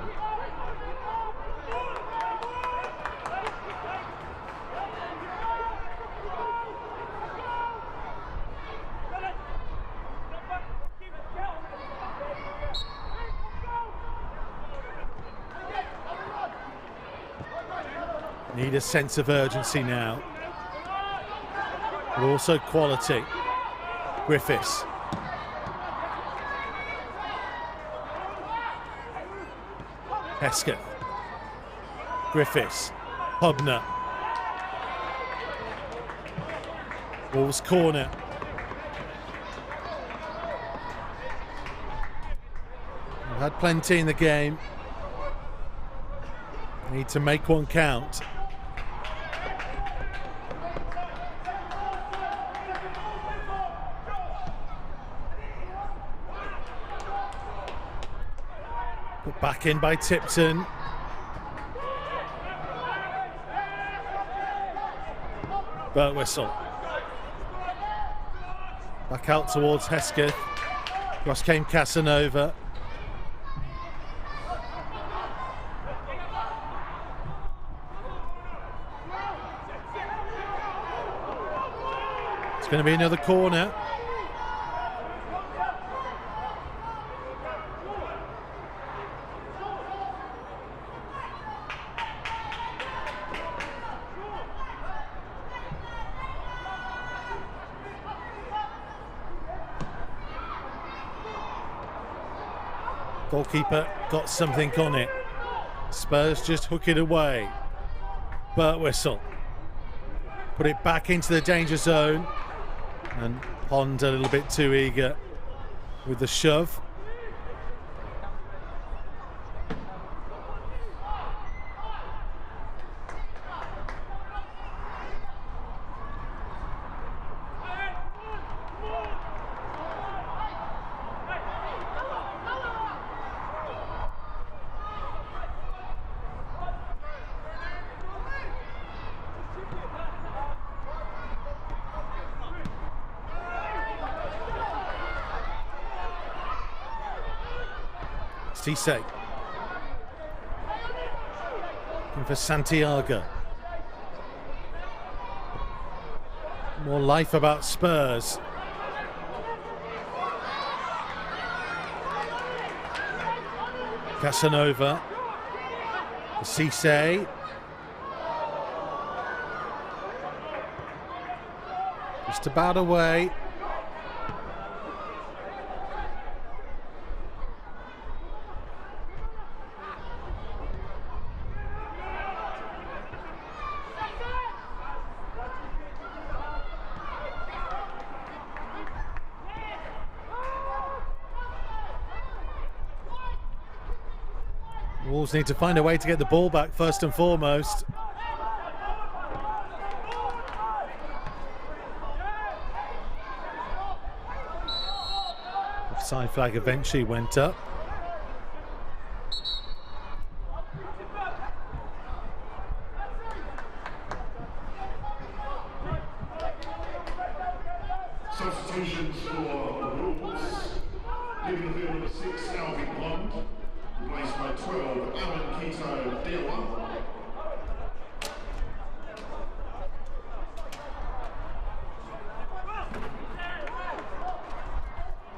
Need a sense of urgency now, but also quality. Griffiths. Hesketh. Griffiths. Hubner. Wolves corner. We've had plenty in the game. Need to make one count. Put back in by Tipton. But whistle. Back out towards Hesketh. Cross came Casanova. It's going to be another corner. Goalkeeper got something on it. Spurs just hook it away. But whistle. Put it back into the danger zone. And Pond a little bit too eager with the shove. Cisse. Looking for Santiago. More life about Spurs. Casanova. Cisse. Just about away. Wolves need to find a way to get the ball back first and foremost. Offside flag eventually went up. Substitutions for Wolves. Leaving the field number 6, Alfie Pond. Replaced by 12, Alan Quito Dewa.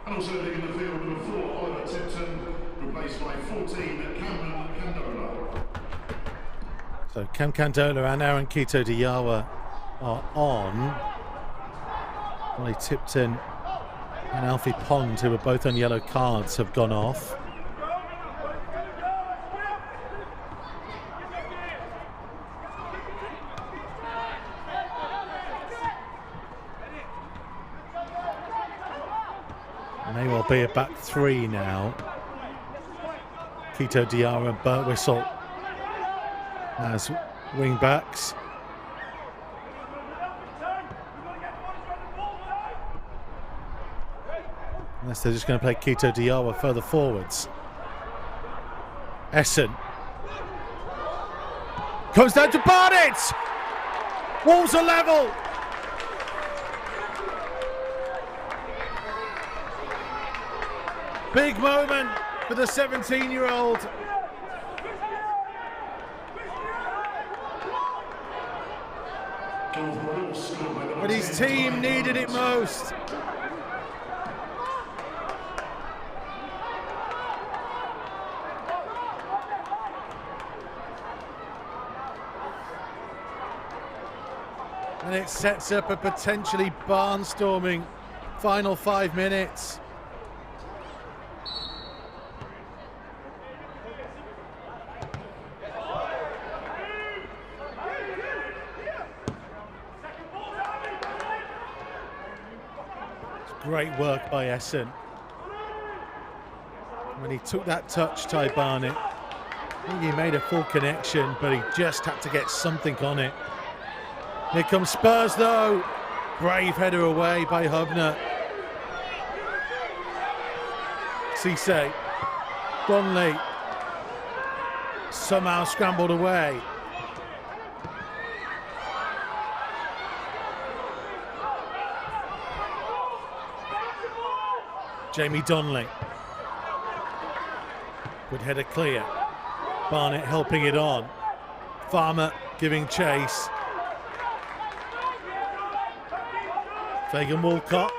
And also leaving the field number 4, Oliver Tipton. Replaced by 14, Cameron Candola. So Cam Candola and Aaron Quito Diawa are on. Ollie Tipton and Alfie Pond, who were both on yellow cards, have gone off. May well be a back three now. Quito Diarra and Burt Whistle as wing backs. Unless they're just going to play Quito Diarra further forwards. Essen comes down to Barnett. Wolves are level. Big moment for the 17-year-old. But his team needed it most. And it sets up a potentially barnstorming final 5 minutes. Great work by Essen. When he took that touch, Ty Barnett, I think he made a full connection, but he just had to get something on it. Here comes Spurs though. Brave header away by Hubner. Cisse. Donnelly. Somehow scrambled away. Jamie Donnelly. Good header clear. Barnett helping it on. Farmer giving chase. Fagan Walcott.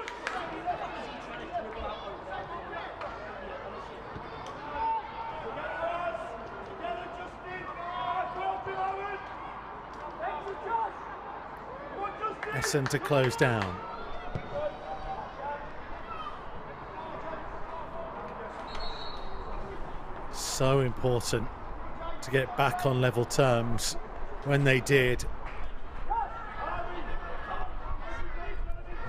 Essen to close down. So important to get back on level terms when they did.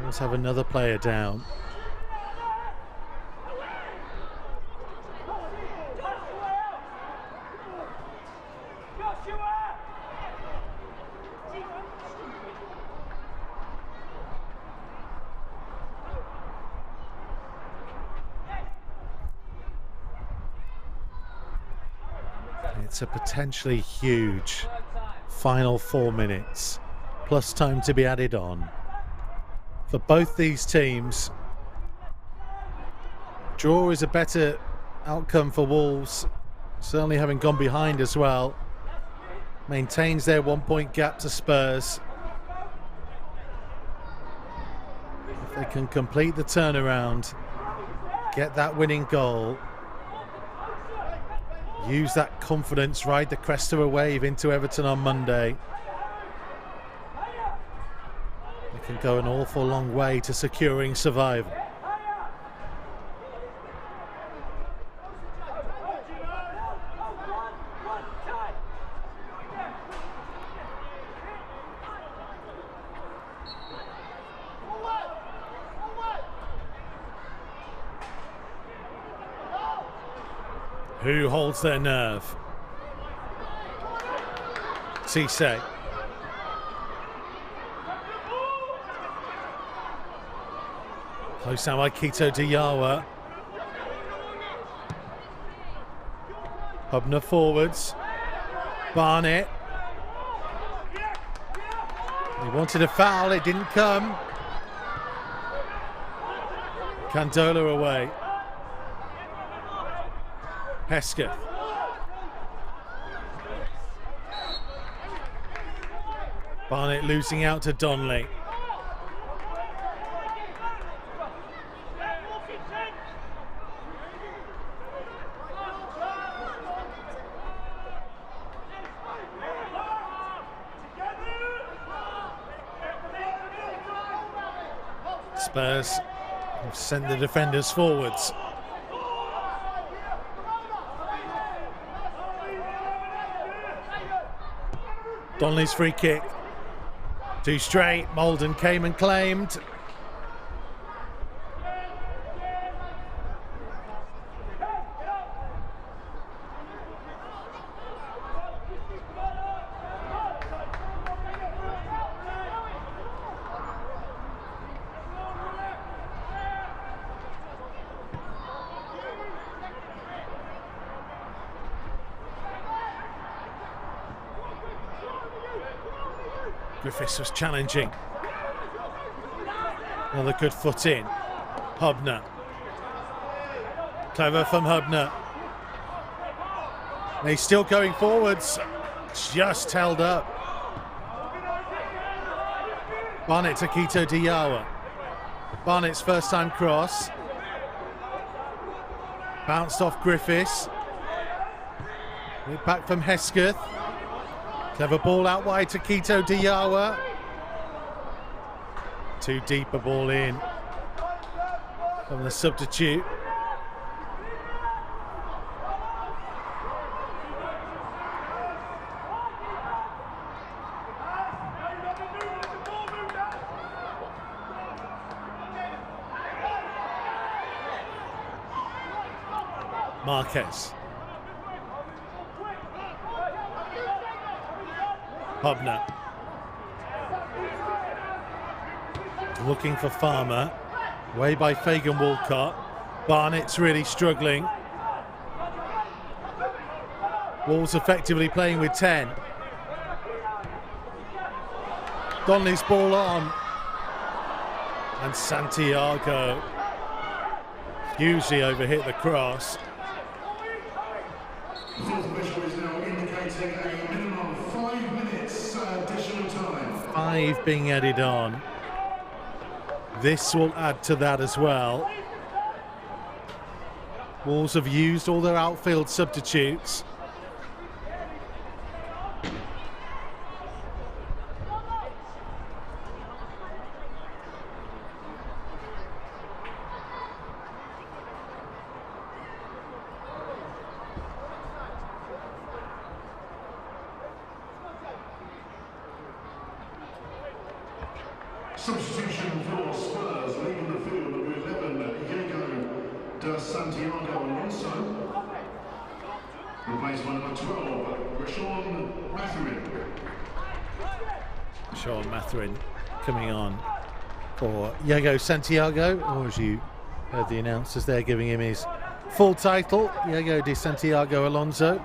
Let's have another player down. It's a potentially huge final 4 minutes, plus time to be added on. For both these teams, draw is a better outcome for Wolves, certainly having gone behind as well. Maintains their 1 point gap to Spurs. If they can complete the turnaround, get that winning goal, use that confidence, ride the crest of a wave into Everton on Monday, they can go an awful long way to securing survival. Who holds their nerve? Cisse. Close down by Quito Diawa. Hubner forwards. Barnett. He wanted a foul, it didn't come. Candola away. Hesketh. Barnett losing out to Donnelly. Spurs have sent the defenders forwards. Donnelly's free kick. Too straight. Molden came and claimed. Griffiths was challenging. Another good foot in. Hubner. Clever from Hubner. He's still going forwards. Just held up. Barnett to Quito Diawa. Barnett's first time cross. Bounced off Griffiths. Back from Hesketh. Clever ball out wide to Quito Diawa. Too deep a ball in from the substitute. Marquez. Hubner. Looking for Farmer. Way by Fagan Walcott. Barnett's really struggling. Wolves effectively playing with 10. Donnelly's ball on. And Santiago hugely overhit the cross. The fourth official is now indicating a minimum of 5 minutes additional time. 5 being added on. This will add to that as well. Wolves have used all their outfield substitutes. Substitution for Spurs, leaving the field, number 11, Diego Santiago Alonso. Replaced by number 12, Sean Mathurin. Sean Mathurin coming on for Diego Santiago, or as you heard the announcers there giving him his full title, Diego de Santiago Alonso.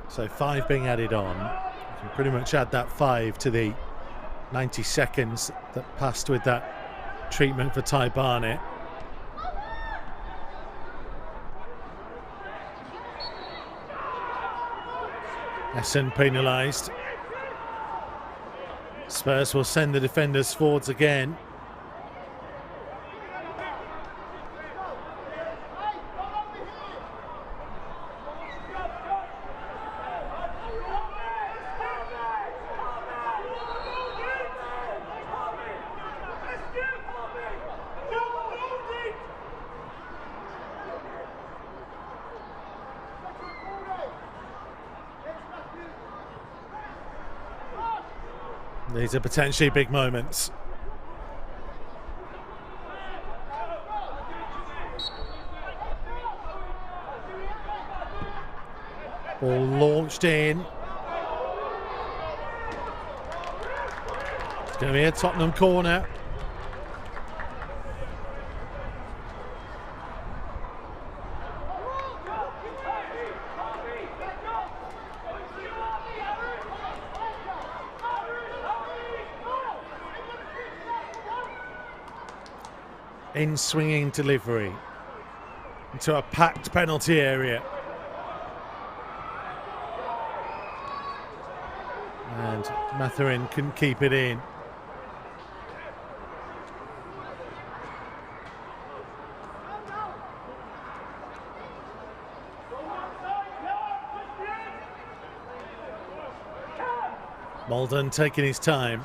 So 5 being added on. You can pretty much add that 5 to the 90 seconds that passed with that treatment for Ty Barnett. Essen penalised. Spurs will send the defenders forwards again. These are potentially big moments. Ball launched in. It's going to be a Tottenham corner. In swinging delivery into a packed penalty area. And Mathurin couldn't keep it in. Malden taking his time.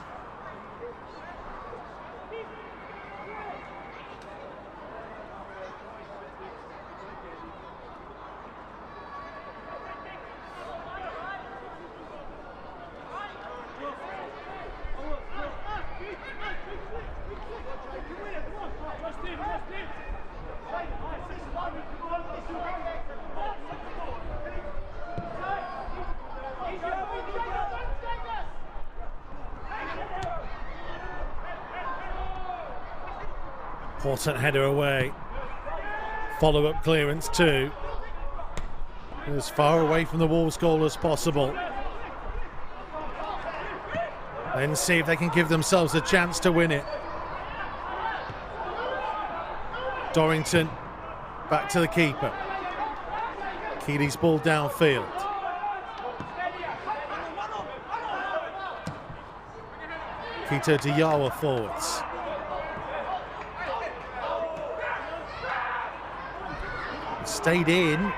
Important header away. Follow-up clearance too. As far away from the Wolves goal as possible. Then see if they can give themselves a chance to win it. Dorrington back to the keeper. Keeley's ball downfield. Quito Diawa forwards. Stayed in.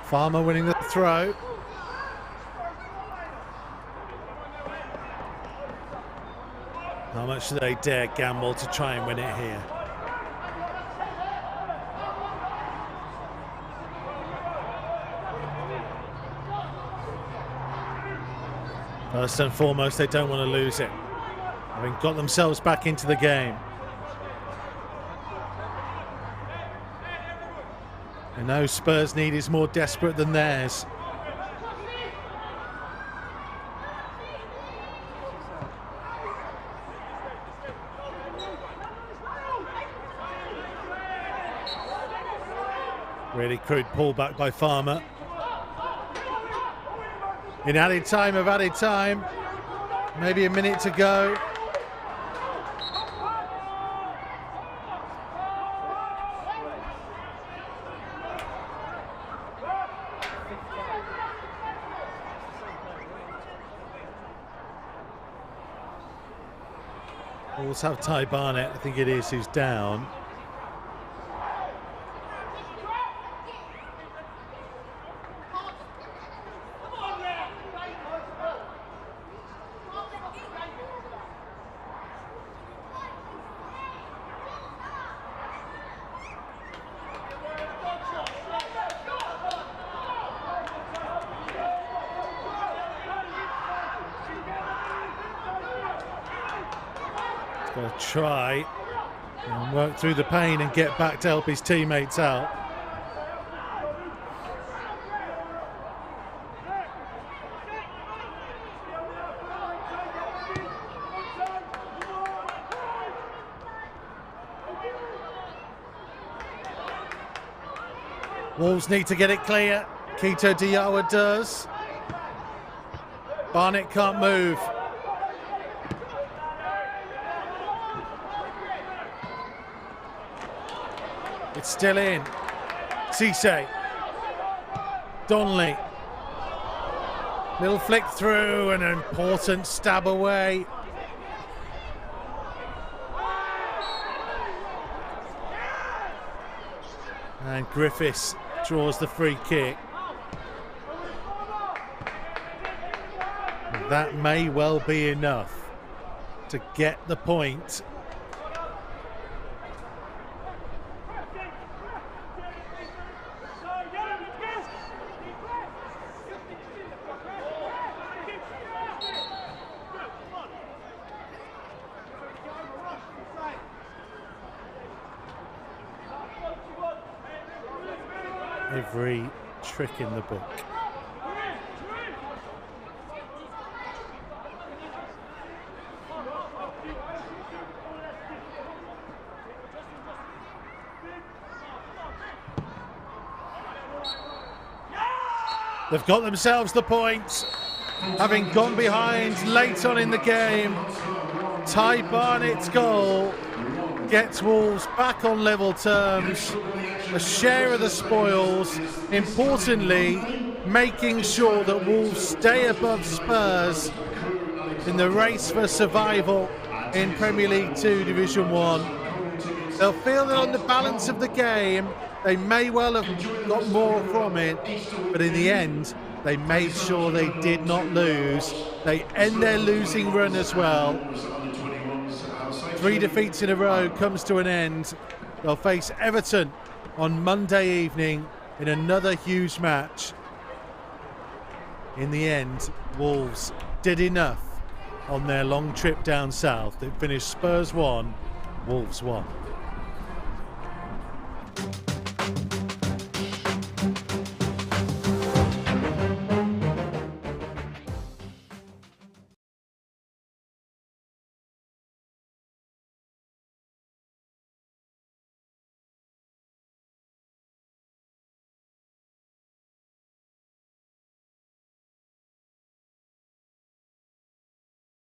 Farmer winning the throw. How much do they dare gamble to try and win it here? First and foremost, they don't want to lose it, having got themselves back into the game. And no Spurs' need is more desperate than theirs. Really crude pullback by Farmer. In added time, maybe a minute to go. Wolves have Ty Barnett, I think it is, who's down. Got to try and work through the pain and get back to help his teammates out. Wolves need to get it clear. Quito Diawa does. Barnett can't move. It's still in. Cisse. Donnelly. Little flick through and an important stab away. And Griffiths draws the free kick. That may well be enough to get the point. Every trick in the book. They've got themselves the points, having gone behind late on in the game. Ty Barnett's goal gets Wolves back on level terms, a share of the spoils, importantly making sure that Wolves stay above Spurs in the race for survival in Premier League 2 Division 1. They'll feel that on the balance of the game they may well have got more from it, but in the end they made sure they did not lose. They end their losing run as well. 3 defeats in a row comes to an end. They'll face Everton on Monday evening in another huge match. In the end, Wolves did enough on their long trip down south. It finished Spurs 1, Wolves 1.